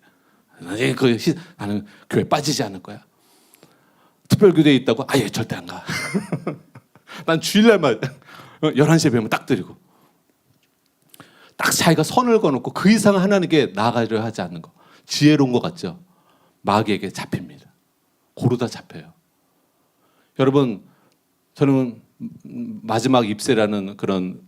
나는 교회 빠지지 않을 거야. 특별교대에 있다고? 절대 안 가. 난 주일날만 11시에 뵈면 딱 드리고. 딱 자기가 선을 거놓고 그 이상 하나님께 나아가려 하지 않는 거. 지혜로운 것 같죠? 마귀에게 잡힙니다. 고르다 잡혀요. 여러분, 저는 마지막 잎새라는 그런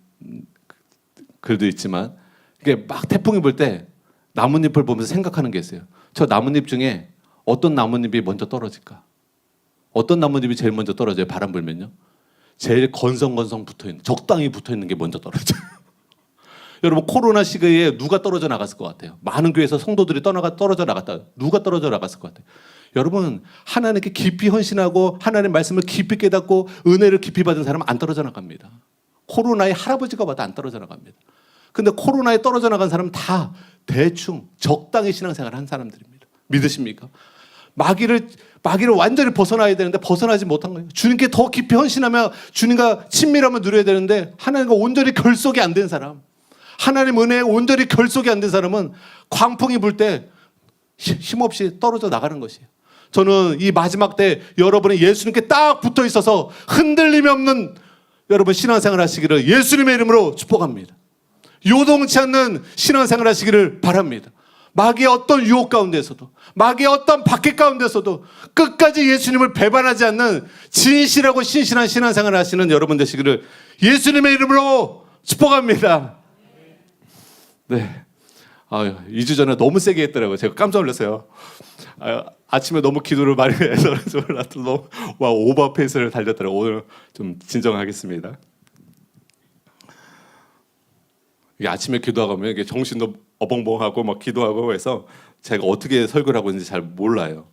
글도 있지만, 이게 막 태풍이 불 때 나뭇잎을 보면서 생각하는 게 있어요. 저 나뭇잎 중에 어떤 나뭇잎이 먼저 떨어질까? 어떤 나뭇잎이 제일 먼저 떨어져요? 바람 불면요. 제일 건성건성 붙어있는, 적당히 붙어있는 게 먼저 떨어져요. 여러분, 코로나 시기에 누가 떨어져 나갔을 것 같아요? 많은 교회에서 성도들이 떨어져 나갔다. 누가 떨어져 나갔을 것 같아요? 여러분, 하나님께 깊이 헌신하고 하나님의 말씀을 깊이 깨닫고 은혜를 깊이 받은 사람은 안 떨어져 나갑니다. 코로나에 할아버지가 봐도 안 떨어져 나갑니다. 근데 코로나에 떨어져 나간 사람은 다 대충 적당히 신앙생활을 한 사람들입니다. 믿으십니까? 마귀를 완전히 벗어나야 되는데 벗어나지 못한 거예요. 주님께 더 깊이 헌신하며 주님과 친밀함을 누려야 되는데 하나님과 온전히 결속이 안 된 사람, 하나님 은혜에 온전히 결속이 안 된 사람은 광풍이 불 때 힘없이 떨어져 나가는 것이에요. 저는 이 마지막 때 여러분이 예수님께 딱 붙어 있어서 흔들림이 없는 여러분 신앙생활 하시기를 예수님의 이름으로 축복합니다. 요동치 않는 신앙생활 하시기를 바랍니다. 마귀의 어떤 유혹 가운데서도, 마귀의 어떤 박해 가운데서도 끝까지 예수님을 배반하지 않는 진실하고 신실한 신앙생활 하시는 여러분 되시기를 예수님의 이름으로 축복합니다. 네. 2주 전에 너무 세게 했더라고요. 제가 깜짝 놀랐어요. 아침에 너무 기도를 많이 해서 너무 오버 페이스를 달렸더라고요. 오늘 좀 진정하겠습니다. 이게 아침에 기도하면 이게 정신도 어벙벙하고 막 기도하고 해서 제가 어떻게 설교를 하고 있는지 잘 몰라요.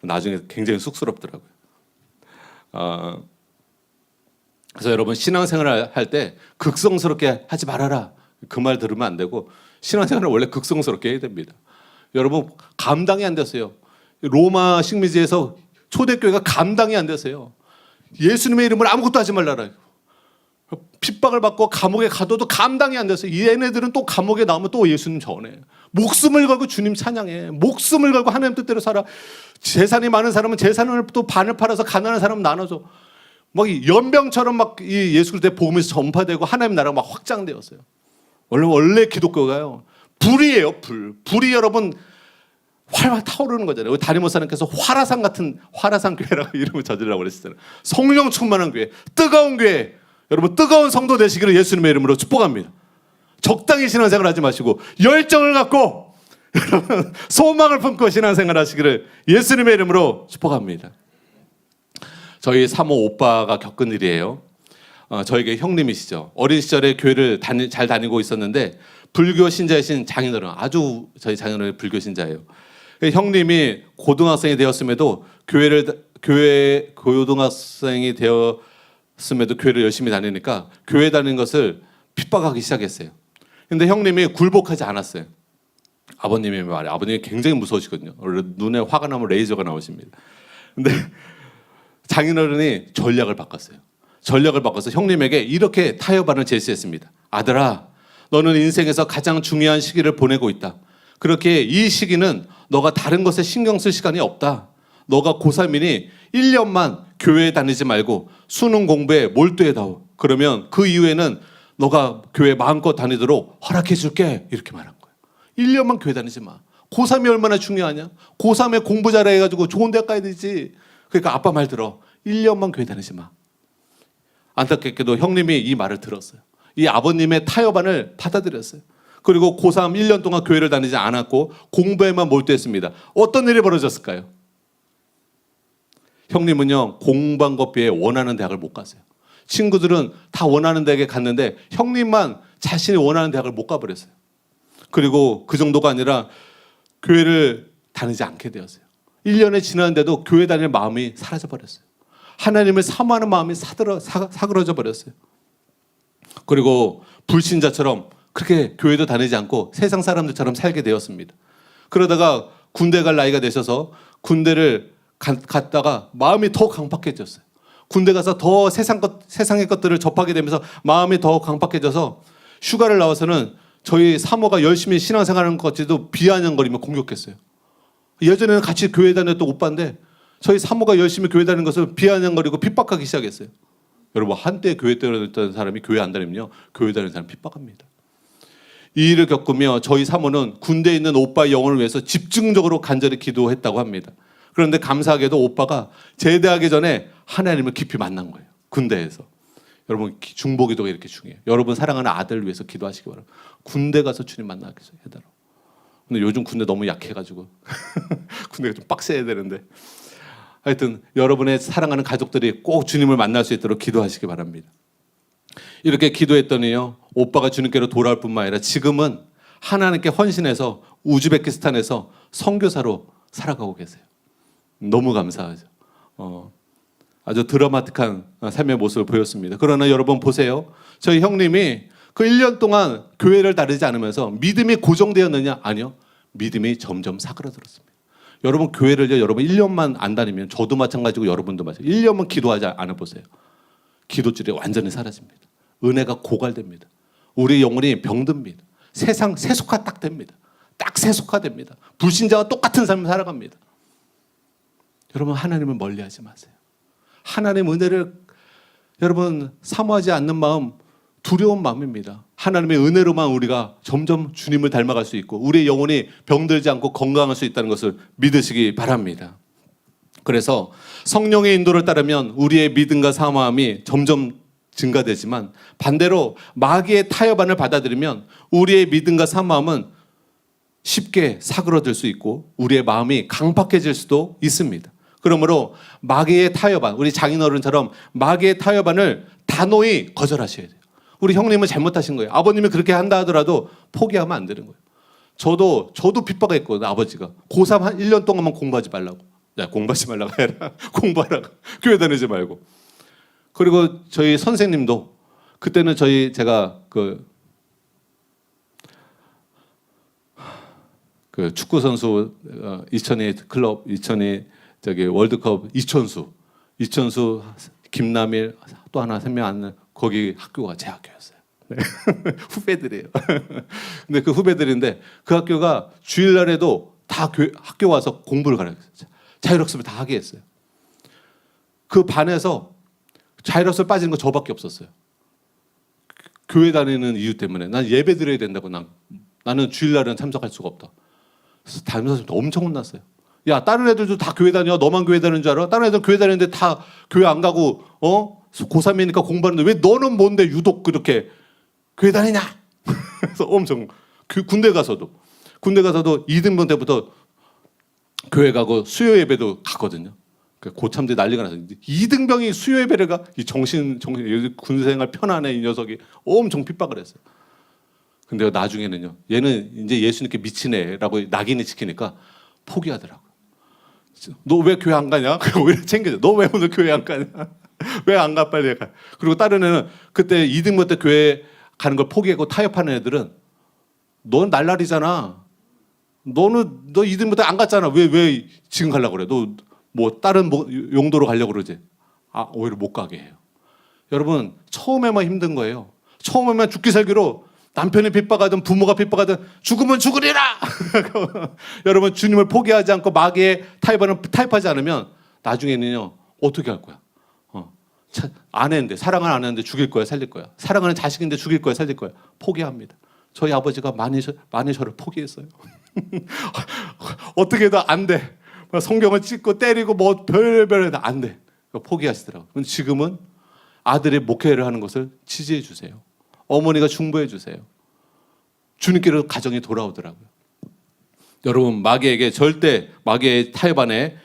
나중에 굉장히 쑥스럽더라고요. 그래서 여러분 신앙생활을 할 때 극성스럽게 하지 말아라. 그 말 들으면 안 되고 신앙생활을 원래 극성스럽게 해야 됩니다. 여러분 감당이 안 됐어요. 로마 식민지에서 초대교회가 감당이 안 됐어요. 예수님의 이름을 아무것도 하지 말라라. 핍박을 받고 감옥에 가둬도 감당이 안 됐어요. 얘네들은 또 감옥에 나오면 또 예수님 전해. 목숨을 걸고 주님 찬양해. 목숨을 걸고 하나님 뜻대로 살아. 재산이 많은 사람은 재산을 또 반을 팔아서 가난한 사람은 나눠줘. 막 연병처럼 막 이 예수 그리스도의 복음에서 전파되고 하나님 나라가 막 확장되었어요. 원래 기독교가요. 불이에요, 불. 불이 여러분 활활 타오르는 거잖아요. 담임 목사님께서 화라산 같은 화라산 교회라고 이름을 저지르라고 그랬잖아요. 성령 충만한 교회, 뜨거운 교회. 여러분 뜨거운 성도 되시기를 예수님의 이름으로 축복합니다. 적당히 신앙생활 하지 마시고 열정을 갖고 여러분 소망을 품고 신앙생활 하시기를 예수님의 이름으로 축복합니다. 저희 사모 오빠가 겪은 일이에요. 저에게 형님이시죠. 어린 시절에 교회를 잘 다니고 있었는데 불교 신자이신 장인어른, 아주 저희 장인어른이 불교 신자예요. 형님이 고등학생이 되었음에도 교회 고등학생이 되었음에도 교회를 열심히 다니니까 교회 다니는 것을 핍박하기 시작했어요. 근데 형님이 굴복하지 않았어요. 아버님이 말이에요. 아버님이 굉장히 무서우시거든요. 원래 눈에 화가 나면 레이저가 나오십니다. 근데 장인어른이 전략을 바꿨어요. 전략을 바꿔서 형님에게 이렇게 타협안을 제시했습니다. 아들아, 너는 인생에서 가장 중요한 시기를 보내고 있다. 그렇게 이 시기는 너가 다른 것에 신경 쓸 시간이 없다. 너가 고3이니 1년만 교회에 다니지 말고 수능 공부에 몰두해다오. 그러면 그 이후에는 너가 교회 마음껏 다니도록 허락해 줄게. 이렇게 말한 거예요. 1년만 교회 다니지 마. 고3이 얼마나 중요하냐? 고3에 공부 잘해가지고 좋은 데 가야 되지. 그러니까 아빠 말 들어. 1년만 교회 다니지 마. 안타깝게도 형님이 이 말을 들었어요. 이 아버님의 타협안을 받아들였어요. 그리고 고3 1년 동안 교회를 다니지 않았고 공부에만 몰두했습니다. 어떤 일이 벌어졌을까요? 형님은요, 공부한 것 비해 원하는 대학을 못 갔어요. 친구들은 다 원하는 대학에 갔는데 형님만 자신이 원하는 대학을 못 가버렸어요. 그리고 그 정도가 아니라 교회를 다니지 않게 되었어요. 1년이 지났는데도 교회 다닐 마음이 사라져버렸어요. 하나님을 사모하는 마음이 사그러져 버렸어요. 그리고 불신자처럼 그렇게 교회도 다니지 않고 세상 사람들처럼 살게 되었습니다. 그러다가 군대 갈 나이가 되셔서 군대를 갔다가 마음이 더 강팍해졌어요. 군대 가서 더 세상의 것들을 접하게 되면서 마음이 더 강팍해져서 휴가를 나와서는 저희 사모가 열심히 신앙생활하는 것까지도 비아냥거리며 공격했어요. 예전에는 같이 교회 다녔던 오빠인데 저희 사모가 열심히 교회 다니는 것을 비아냥거리고 핍박하기 시작했어요. 여러분, 한때 교회 다녔던 사람이 교회 안 다니면요, 교회 다니는 사람 핍박합니다. 이 일을 겪으며 저희 사모는 군대에 있는 오빠의 영혼을 위해서 집중적으로 간절히 기도했다고 합니다. 그런데 감사하게도 오빠가 제대하기 전에 하나님을 깊이 만난 거예요. 군대에서. 여러분, 중보기도가 이렇게 중요해요. 여러분 사랑하는 아들 위해서 기도하시기 바랍니다. 군대 가서 주님 만나게 해달라고. 근데 요즘 군대 너무 약해가지고 군대가 좀 빡세야 되는데, 하여튼 여러분의 사랑하는 가족들이 꼭 주님을 만날 수 있도록 기도하시기 바랍니다. 이렇게 기도했더니요, 오빠가 주님께로 돌아올 뿐만 아니라 지금은 하나님께 헌신해서 우즈베키스탄에서 선교사로 살아가고 계세요. 너무 감사하죠. 아주 드라마틱한 삶의 모습을 보였습니다. 그러나 여러분 보세요. 저희 형님이 그 1년 동안 교회를 다니지 않으면서 믿음이 고정되었느냐? 아니요. 믿음이 점점 사그라들었습니다. 여러분 교회를요, 여러분 1년만 안 다니면, 저도 마찬가지고 여러분도 마찬가지고 1년만 기도하지 않아 보세요. 기도줄이 완전히 사라집니다. 은혜가 고갈됩니다. 우리 영혼이 병듭니다. 세상 세속화 딱 됩니다. 딱 세속화됩니다. 불신자와 똑같은 삶을 살아갑니다. 여러분, 하나님을 멀리하지 마세요. 하나님 은혜를 여러분 사모하지 않는 마음, 두려운 마음입니다. 하나님의 은혜로만 우리가 점점 주님을 닮아갈 수 있고 우리의 영혼이 병들지 않고 건강할 수 있다는 것을 믿으시기 바랍니다. 그래서 성령의 인도를 따르면 우리의 믿음과 사모함이 점점 증가되지만, 반대로 마귀의 타협안을 받아들이면 우리의 믿음과 사모함은 쉽게 사그러들 수 있고 우리의 마음이 강팍해질 수도 있습니다. 그러므로 마귀의 타협안, 우리 장인어른처럼 마귀의 타협안을 단호히 거절하셔야 돼요. 우리 형님은 잘못하신 거예요. 아버님이 그렇게 한다 하더라도 포기하면 안 되는 거예요. 저도 핍박했거든요. 아버지가 고3 한 1년 동안만 공부하지 말라고. 야, 공부하지 말라고 해라. 공부하라고. 교회 다니지 말고. 그리고 저희 선생님도 그때는 제가 그 축구 선수 2002 클럽 2002 월드컵 이천수 김남일 또 하나 3명 안, 거기 학교가 제 학교였어요. 네. 후배들이에요. 근데 그 후배들인데 그 학교가 주일날에도 다 학교 와서 공부를 가르쳐요. 자율학습을 다 하게 했어요. 그 반에서 자율학습 빠지는 거 저밖에 없었어요. 교회 다니는 이유 때문에. 난 예배 드려야 된다고. 나는 주일날은 참석할 수가 없다. 그래서 담임선생님도 엄청 혼났어요. 야, 다른 애들도 다 교회 다녀. 너만 교회 다니는 줄 알아? 다른 애들은 교회 다니는데 다 교회 안 가고 고3이니까 공부하는데 왜 너는 뭔데 유독 그렇게 교회 다니냐? 그래서 엄청 군대 가서도 2등분 때부터 교회 가고 수요 예배도 갔거든요. 고참들 난리가 나서 2등병이 수요 예배를 가? 이 정신 군생활 편안해 이 녀석이 엄청 핍박을 했어요. 근데 나중에는요, 얘는 이제 예수님께 미치네라고 낙인이 찍히니까 포기하더라고요. 너 왜 교회 안 가냐? 오히려 챙겨줘. 너 왜 오늘 교회 안 가냐? 왜 안 가? 빨리 가. 그리고 다른 애는 그때 2등분 때 교회 가는 걸 포기하고 타협하는 애들은 넌 날라리잖아. 너 2등분 때 안 갔잖아. 왜 지금 가려고 그래? 너 뭐 다른 용도로 가려고 그러지? 오히려 못 가게 해요. 여러분, 처음에만 힘든 거예요. 처음에만 죽기 살기로 남편이 핍박하든 부모가 핍박하든 죽으면 죽으리라. 여러분, 주님을 포기하지 않고 마귀의 타협하지 않으면 나중에는요, 어떻게 할 거야? 아내인데, 사랑하는 아내인데 죽일 거야, 살릴 거야. 사랑하는 자식인데 죽일 거야, 살릴 거야. 포기합니다. 저희 아버지가 많이 저를 포기했어요. 어떻게 해도 안 돼. 성경을 찍고 때리고 뭐 별별 안 돼. 포기하시더라고요. 근데 지금은 아들이 목회를 하는 것을 지지해 주세요. 어머니가 중보해 주세요. 주님께로 가정이 돌아오더라고요. 여러분, 마귀에게 절대 마귀의 타협 안에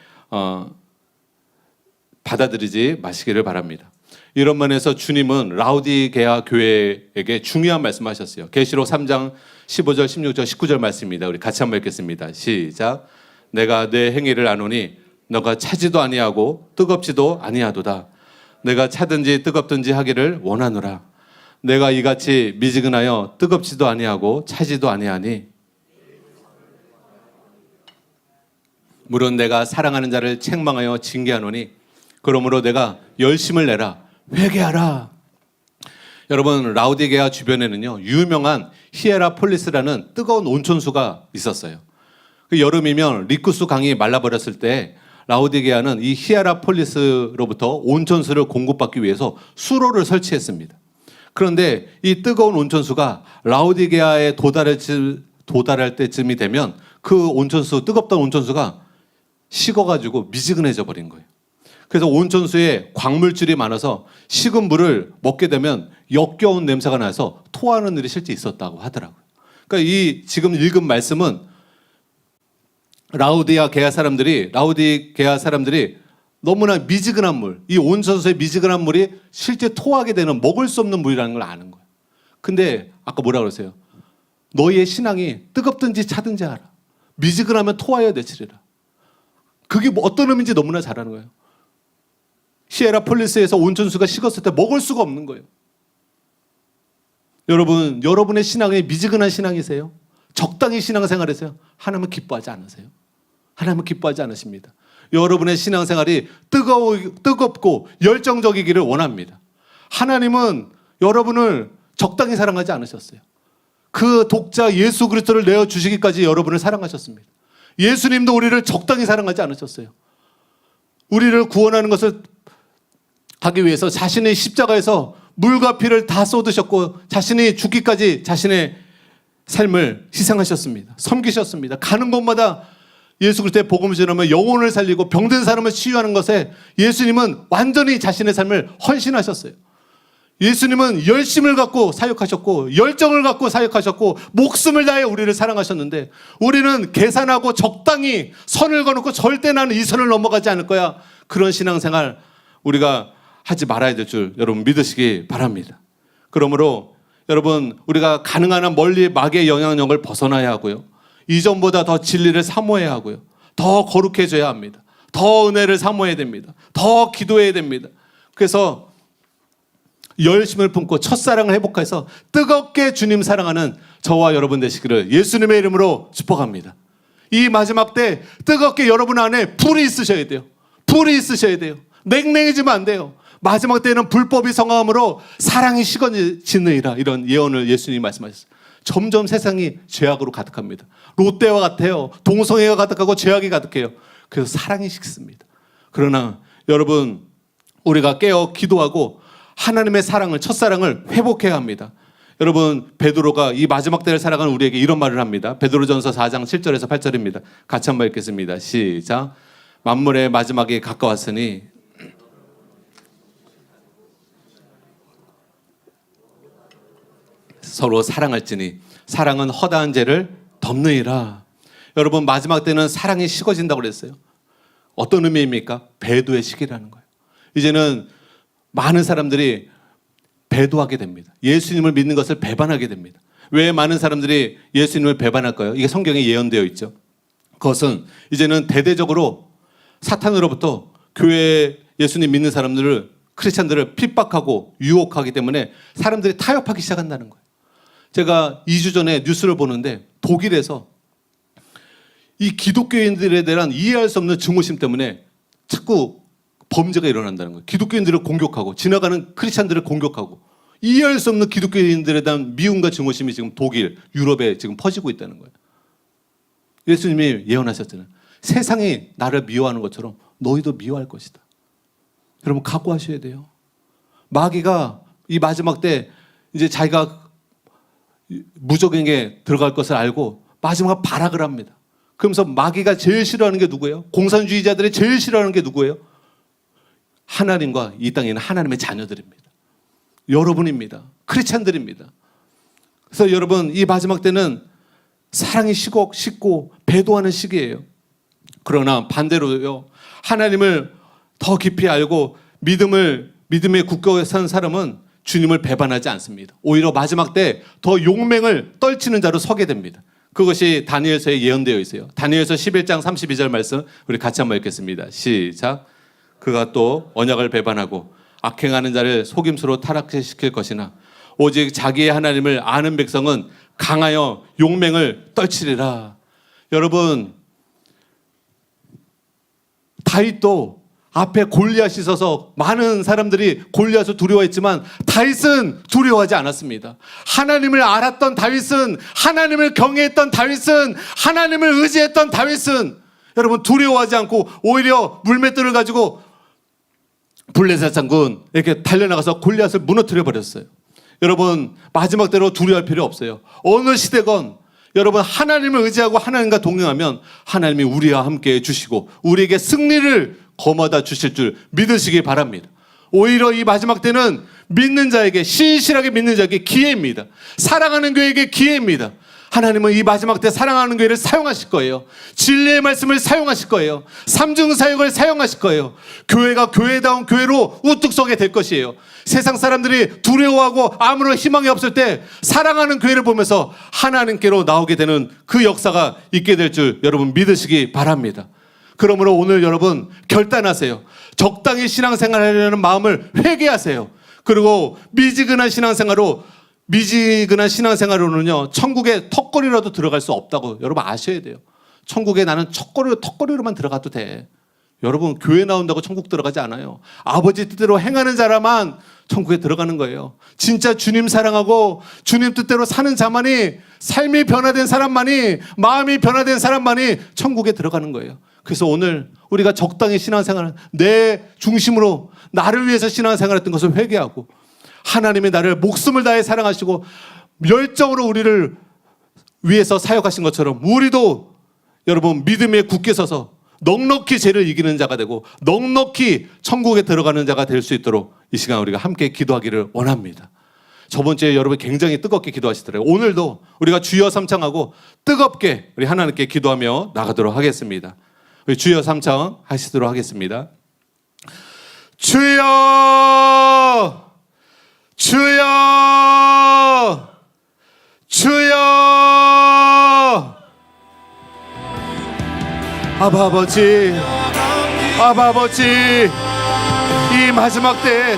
받아들이지 마시기를 바랍니다. 이런 면에서 주님은 라우디게아 교회에게 중요한 말씀하셨어요. 계시록 3장 15절, 16절, 19절 말씀입니다. 우리 같이 한번 읽겠습니다. 시작. 내가 내 행위를 아노니 너가 차지도 아니하고 뜨겁지도 아니하도다. 내가 차든지 뜨겁든지 하기를 원하노라. 내가 이같이 미지근하여 뜨겁지도 아니하고 차지도 아니하니 물론 내가 사랑하는 자를 책망하여 징계하노니 그러므로 내가 열심을 내라. 회개하라. 여러분, 라우디게아 주변에는요 유명한 히에라폴리스라는 뜨거운 온천수가 있었어요. 그 여름이면 리쿠스 강이 말라버렸을 때 라우디게아는 이 히에라폴리스로부터 온천수를 공급받기 위해서 수로를 설치했습니다. 그런데 이 뜨거운 온천수가 라우디게아에 도달할 때쯤이 되면 그 온천수, 뜨겁던 온천수가 식어가지고 미지근해져 버린 거예요. 그래서 온천수에 광물질이 많아서 식은 물을 먹게 되면 역겨운 냄새가 나서 토하는 일이 실제 있었다고 하더라고요. 그러니까 이 지금 읽은 말씀은 라우디게아 사람들이 너무나 미지근한 물, 이 온천수의 미지근한 물이 실제 토하게 되는 먹을 수 없는 물이라는 걸 아는 거예요. 근데 아까 뭐라 그랬어요? 너희의 신앙이 뜨겁든지 차든지 하라. 미지근하면 토하여 내치리라. 그게 뭐 어떤 의미인지 너무나 잘 아는 거예요. 히에라폴리스에서 온천수가 식었을 때 먹을 수가 없는 거예요. 여러분의 신앙이 미지근한 신앙이세요? 적당히 신앙생활하세요? 하나님은 기뻐하지 않으세요? 하나님은 기뻐하지 않으십니다. 여러분의 신앙생활이 뜨겁고 열정적이기를 원합니다. 하나님은 여러분을 적당히 사랑하지 않으셨어요. 그 독자 예수 그리스도를 내어주시기까지 여러분을 사랑하셨습니다. 예수님도 우리를 적당히 사랑하지 않으셨어요. 우리를 구원하는 것을 하기 위해서 자신의 십자가에서 물과 피를 다 쏟으셨고 자신이 죽기까지 자신의 삶을 희생하셨습니다. 섬기셨습니다. 가는 곳마다 예수 그리스도의 복음을 전하며 영혼을 살리고 병든 사람을 치유하는 것에 예수님은 완전히 자신의 삶을 헌신하셨어요. 예수님은 열심을 갖고 사역하셨고 열정을 갖고 사역하셨고 목숨을 다해 우리를 사랑하셨는데 우리는 계산하고 적당히 선을 거놓고 절대 나는 이 선을 넘어가지 않을 거야. 그런 신앙생활 우리가 하지 말아야 될 줄 여러분 믿으시기 바랍니다. 그러므로 여러분 우리가 가능한 한 멀리 마귀의 영향력을 벗어나야 하고요. 이전보다 더 진리를 사모해야 하고요. 더 거룩해져야 합니다. 더 은혜를 사모해야 됩니다. 더 기도해야 됩니다. 그래서 열심을 품고 첫사랑을 회복해서 뜨겁게 주님 사랑하는 저와 여러분 되시기를 예수님의 이름으로 축복합니다. 이 마지막 때 뜨겁게 여러분 안에 불이 있으셔야 돼요. 불이 있으셔야 돼요. 냉랭해지면 안 돼요. 마지막 때는 불법이 성함으로 사랑이 식어지느니라 이런 예언을 예수님이 말씀하셨어요. 점점 세상이 죄악으로 가득합니다. 롯데와 같아요. 동성애가 가득하고 죄악이 가득해요. 그래서 사랑이 식습니다. 그러나 여러분 우리가 깨어 기도하고 하나님의 사랑을 첫사랑을 회복해야 합니다. 여러분 베드로가 이 마지막 때를 살아가는 우리에게 이런 말을 합니다. 베드로전서 4장 7절에서 8절입니다. 같이 한번 읽겠습니다. 시작. 만물의 마지막이 가까웠으니 서로 사랑할지니 사랑은 허다한 죄를 덮느니라. 여러분 마지막 때는 사랑이 식어진다고 그랬어요. 어떤 의미입니까? 배도의 시기라는 거예요. 이제는 많은 사람들이 배도하게 됩니다. 예수님을 믿는 것을 배반하게 됩니다. 왜 많은 사람들이 예수님을 배반할까요? 이게 성경에 예언되어 있죠. 그것은 이제는 대대적으로 사탄으로부터 교회에 예수님 믿는 사람들을 크리스찬들을 핍박하고 유혹하기 때문에 사람들이 타협하기 시작한다는 거예요. 제가 2주 전에 뉴스를 보는데 독일에서 이 기독교인들에 대한 이해할 수 없는 증오심 때문에 자꾸 범죄가 일어난다는 거예요. 기독교인들을 공격하고 지나가는 크리스찬들을 공격하고 이해할 수 없는 기독교인들에 대한 미움과 증오심이 지금 독일, 유럽에 지금 퍼지고 있다는 거예요. 예수님이 예언하셨잖아요. 세상이 나를 미워하는 것처럼 너희도 미워할 것이다. 여러분 각오하셔야 돼요. 마귀가 이 마지막 때 이제 자기가 무적에게 들어갈 것을 알고 마지막 발악을 합니다. 그러면서 마귀가 제일 싫어하는 게 누구예요? 공산주의자들이 제일 싫어하는 게 누구예요? 하나님과 이 땅에 있는 하나님의 자녀들입니다. 여러분입니다. 크리스찬들입니다. 그래서 여러분 이 마지막 때는 사랑이 식고 배도하는 시기예요. 그러나 반대로요. 하나님을 더 깊이 알고 믿음에 굳게 산 사람은 주님을 배반하지 않습니다. 오히려 마지막 때 더 용맹을 떨치는 자로 서게 됩니다. 그것이 다니엘서에 예언되어 있어요. 다니엘서 11장 32절 말씀 우리 같이 한번 읽겠습니다. 시작. 그가 또 언약을 배반하고 악행하는 자를 속임수로 타락시킬 것이나 오직 자기의 하나님을 아는 백성은 강하여 용맹을 떨치리라. 여러분, 다윗도 앞에 골리앗이 있어서 많은 사람들이 골리앗을 두려워했지만 다윗은 두려워하지 않았습니다. 하나님을 알았던 다윗은, 하나님을 경외했던 다윗은, 하나님을 의지했던 다윗은 여러분 두려워하지 않고 오히려 물맷돌을 가지고 블레셋 장군 이렇게 달려나가서 골리앗을 무너뜨려 버렸어요. 여러분, 마지막 때로 두려워할 필요 없어요. 어느 시대건 여러분 하나님을 의지하고 하나님과 동행하면 하나님이 우리와 함께 해주시고 우리에게 승리를 거머다 주실 줄 믿으시기 바랍니다. 오히려 이 마지막 때는 믿는 자에게, 신실하게 믿는 자에게 기회입니다. 사랑하는 교회에게 기회입니다. 하나님은 이 마지막 때 사랑하는 교회를 사용하실 거예요. 진리의 말씀을 사용하실 거예요. 삼중사역을 사용하실 거예요. 교회가 교회다운 교회로 우뚝 서게 될 것이에요. 세상 사람들이 두려워하고 아무런 희망이 없을 때 사랑하는 교회를 보면서 하나님께로 나오게 되는 그 역사가 있게 될 줄 여러분 믿으시기 바랍니다. 그러므로 오늘 여러분 결단하세요. 적당히 신앙생활하려는 마음을 회개하세요. 그리고 미지근한 신앙생활로는요, 천국에 턱걸이라도 들어갈 수 없다고 여러분 아셔야 돼요. 천국에 나는 턱걸이로만 들어가도 돼. 여러분, 교회 나온다고 천국 들어가지 않아요. 아버지 뜻대로 행하는 자라만 천국에 들어가는 거예요. 진짜 주님 사랑하고 주님 뜻대로 사는 자만이, 삶이 변화된 사람만이, 마음이 변화된 사람만이 천국에 들어가는 거예요. 그래서 오늘 우리가 적당히 신앙생활, 내 중심으로 나를 위해서 신앙생활했던 것을 회개하고 하나님이 나를 목숨을 다해 사랑하시고 열정으로 우리를 위해서 사역하신 것처럼 우리도 여러분 믿음에 굳게 서서 넉넉히 죄를 이기는 자가 되고 넉넉히 천국에 들어가는 자가 될 수 있도록 이 시간 우리가 함께 기도하기를 원합니다. 저번 주에 여러분 굉장히 뜨겁게 기도하시더라고요. 오늘도 우리가 주여 삼창하고 뜨겁게 우리 하나님께 기도하며 나가도록 하겠습니다. 우리 주여 삼창 하시도록 하겠습니다. 주여, 주여, 주여. 아바 아버지, 아바 아버지, 이 마지막 때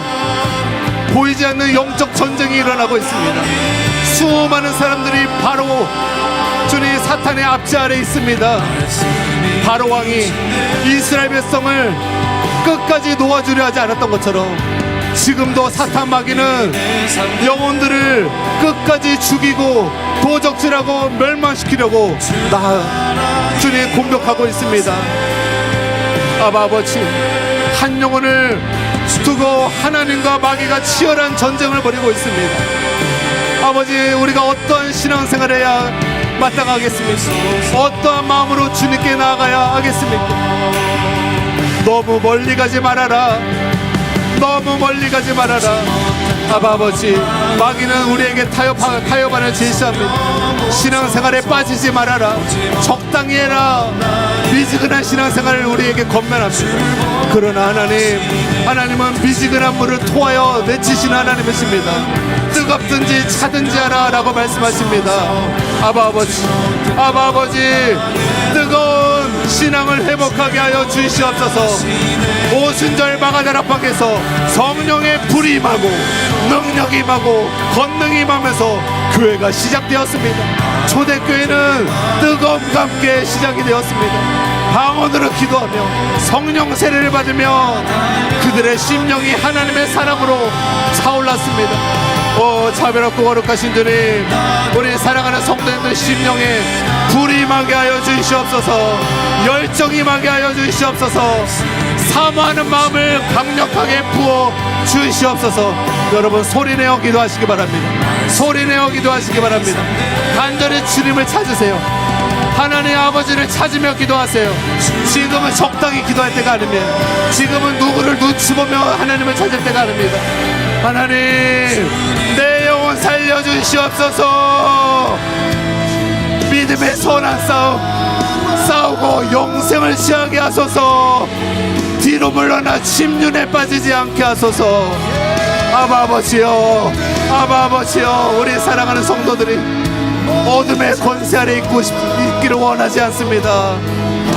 보이지 않는 영적 전쟁이 일어나고 있습니다. 수많은 사람들이 바로 주님 사탄의 압제 아래 있습니다. 바로 왕이 이스라엘 백성을 끝까지 놓아주려 하지 않았던 것처럼 지금도 사탄 마귀는 영혼들을 끝까지 죽이고 도적질하고 멸망시키려고 주님 공격하고 있습니다. 아바 아버지, 한 영혼을 두고 하나님과 마귀가 치열한 전쟁을 벌이고 있습니다. 아버지, 우리가 어떠한 신앙생활을 해야 마땅하겠습니까? 어떠한 마음으로 주님께 나아가야 하겠습니까? 너무 멀리 가지 말아라. 너무 멀리 가지 말아라. 아바 아버지, 마귀는 우리에게 타협안을 제시합니다. 신앙생활에 빠지지 말아라. 적당히 해라. 미지근한 신앙생활을 우리에게 권면합니다. 그러나 하나님은 미지근한 물을 토하여 내치시는 하나님이십니다. 뜨겁든지 차든지 하라 라고 말씀하십니다. 아바 아버지, 아바 아버지, 뜨거운 신앙을 회복하게 하여 주시옵소서. 오순절 마가다라 밖에서 성령의 불이 임하고 능력이 임하고 권능이 임하면서 교회가 시작되었습니다. 초대교회는 뜨거움과 함께 시작이 되었습니다. 방언으로 기도하며 성령 세례를 받으며 그들의 심령이 하나님의 사랑으로 차올랐습니다. 오 자비롭고 거룩하신 주님, 우리 사랑하는 성도님들 심령에 불이 임하게 하여 주시옵소서. 열정이 임하게 하여 주시옵소서. 사모하는 마음을 강력하게 부어 주시옵소서. 여러분 소리내어 기도하시기 바랍니다. 소리내어 기도하시기 바랍니다. 간절히 주님을 찾으세요. 하나님 아버지를 찾으며 기도하세요. 지금은 적당히 기도할 때가 아닙니다. 지금은 누구를 눈치 보며 하나님을 찾을 때가 아닙니다. 하나님, 내 영혼 살려주시옵소서. 믿음의 선한 싸움 싸우고 영생을 취하게 하소서. 뒤로 물러나 침륜에 빠지지 않게 하소서. 아바 아버지여, 아바 아버지여, 우리 사랑하는 성도들이 어둠의 권세 아래 있기를 원하지 않습니다.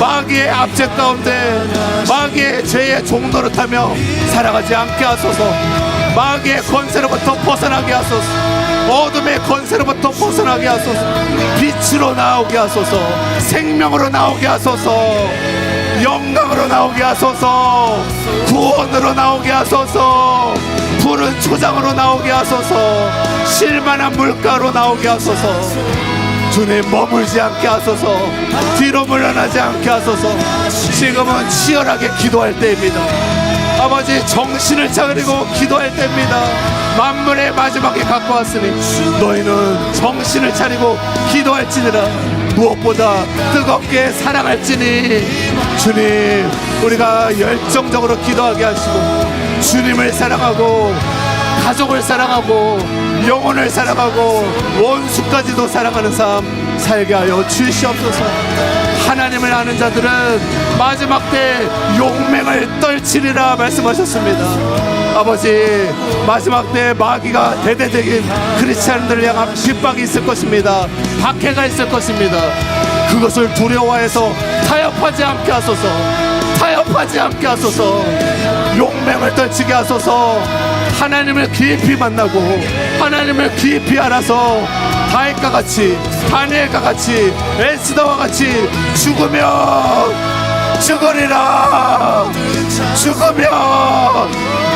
마귀의 압제 가운데 마귀의 죄의 종노릇 하며 살아가지 않게 하소서. 마귀의 권세로부터 벗어나게 하소서. 어둠의 권세로부터 벗어나게 하소서. 빛으로 나오게 하소서. 생명으로 나오게 하소서. 영광으로 나오게 하소서. 구원으로 나오게 하소서. 푸른 초장으로 나오게 하소서. 실만한 물가로 나오게 하소서. 주님, 머물지 않게 하소서. 뒤로 물러나지 않게 하소서. 지금은 치열하게 기도할 때입니다. 아버지, 정신을 차리고 기도할 때입니다. 만물의 마지막에 갖고 왔으니 너희는 정신을 차리고 기도할지니라. 무엇보다 뜨겁게 사랑할지니. 주님, 우리가 열정적으로 기도하게 하시고 주님을 사랑하고 가족을 사랑하고 영혼을 사랑하고 원수까지도 사랑하는 삶 살게 하여 주시옵소서. 하나님을 아는 자들은 마지막 때 용맹을 떨치리라 말씀하셨습니다. 아버지, 마지막 때 마귀가 대대적인 크리스찬들을 향한 핍박이 있을 것입니다. 박해가 있을 것입니다. 그것을 두려워해서 타협하지 않게 하소서. 타협하지 않게 하소서. 용맹을 떨치게 하소서. 하나님을 깊이 만나고 하나님을 깊이 알아서 다윗과 같이, 다니엘과 같이, 에스더와 같이 죽으면 죽으리라. 죽으면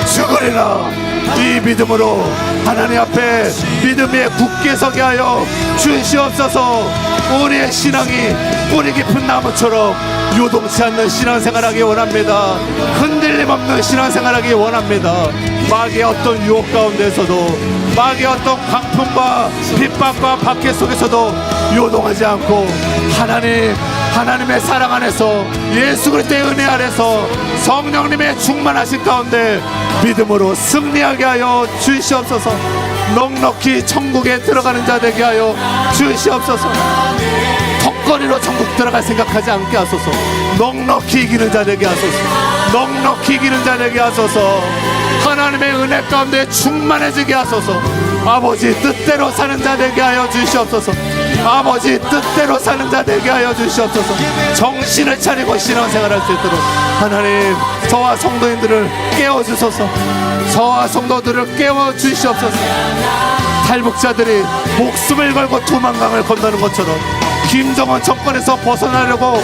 죽으리라. 이 믿음으로 하나님 앞에 믿음 위에 굳게 서게 하여 주시옵소서. 우리의 신앙이 뿌리 깊은 나무처럼 요동치 않는 신앙생활하기 원합니다. 흔들림 없는 신앙생활하기 원합니다. 마귀의 어떤 유혹 가운데서도, 마귀의 어떤 강풍과 핍박과 박해 속에서도 요동하지 않고 하나님의 사랑 안에서, 예수 그리스도의 은혜 아래서, 성령님의 충만하신 가운데 믿음으로 승리하게 하여 주시옵소서. 넉넉히 천국에 들어가는 자 되게 하여 주시옵소서. 턱걸이로 천국 들어갈 생각하지 않게 하소서. 넉넉히 이기는 자 되게 하소서. 넉넉히 이기는 자 되게 하소서. 하나님의 은혜 가운데 충만해지게 하소서. 아버지, 뜻대로 사는 자 되게 하여 주시옵소서. 아버지, 뜻대로 사는 자 되게 하여 주시옵소서. 정신을 차리고 신앙생활할 수 있도록 하나님, 저와 성도인들을 깨워주소서. 저와 성도들을 깨워주시옵소서. 탈북자들이 목숨을 걸고 두만강을 건너는 것처럼 김정은 정권에서 벗어나려고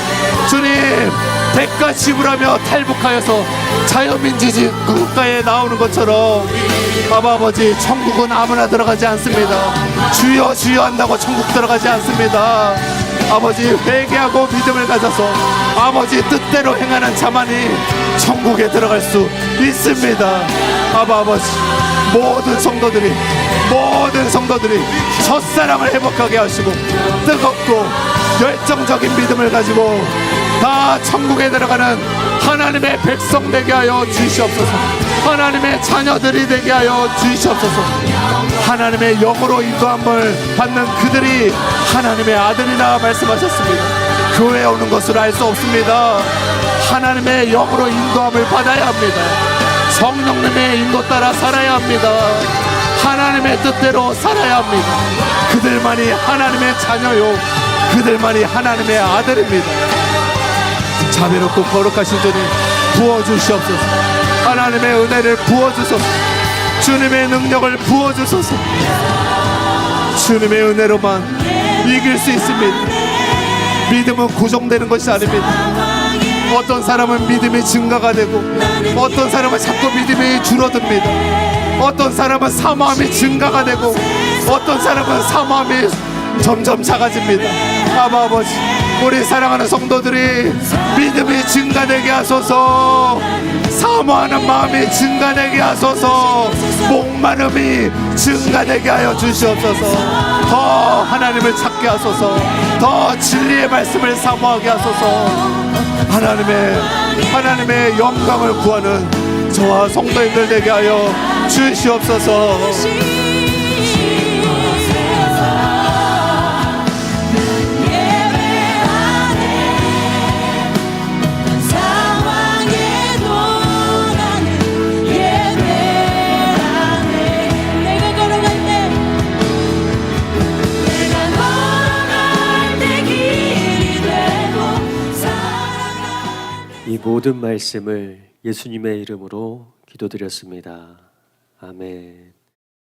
주님 대가 지불하며 탈북하여서 자유민주주의 국가에 나오는 것처럼 아버지, 천국은 아무나 들어가지 않습니다. 주여 주여 한다고 천국 들어가지 않습니다. 아버지, 회개하고 믿음을 가져서 아버지 뜻대로 행하는 자만이 천국에 들어갈 수 있습니다. 아버지, 모든 성도들이 첫사랑을 회복하게 하시고 뜨겁고 열정적인 믿음을 가지고 다 천국에 들어가는 하나님의 백성 되게 하여 주시옵소서. 하나님의 자녀들이 되게 하여 주시옵소서. 하나님의 영으로 인도함을 받는 그들이 하나님의 아들이라 말씀하셨습니다. 교회에 오는 것으로 알 수 없습니다. 하나님의 영으로 인도함을 받아야 합니다. 성령님의 인도 따라 살아야 합니다. 하나님의 뜻대로 살아야 합니다. 그들만이 하나님의 자녀요, 그들만이 하나님의 아들입니다. 자비롭고 거룩하신 주님, 부어주시옵소서. 하나님의 은혜를 부어주소서. 주님의 능력을 부어주소서. 주님의 은혜로만 이길 수 있습니다. 믿음은 고정되는 것이 아닙니다. 어떤 사람은 믿음이 증가가 되고 어떤 사람은 자꾸 믿음이 줄어듭니다. 어떤 사람은 사모함이 증가가 되고 어떤 사람은 사모함이 점점 작아집니다. 아버지, 우리 사랑하는 성도들이 믿음이 증가되게 하소서. 사모하는 마음이 증가되게 하소서. 목마름이 증가되게 하여 주시옵소서. 더 하나님을 찾게 하소서. 더 진리의 말씀을 사모하게 하소서. 하나님의 영광을 구하는 저와 성도인들 되게 하여 주시옵소서. 내가 걸어갈 때 모든 말씀을 예수님의 이름으로 기도드렸습니다. 아멘.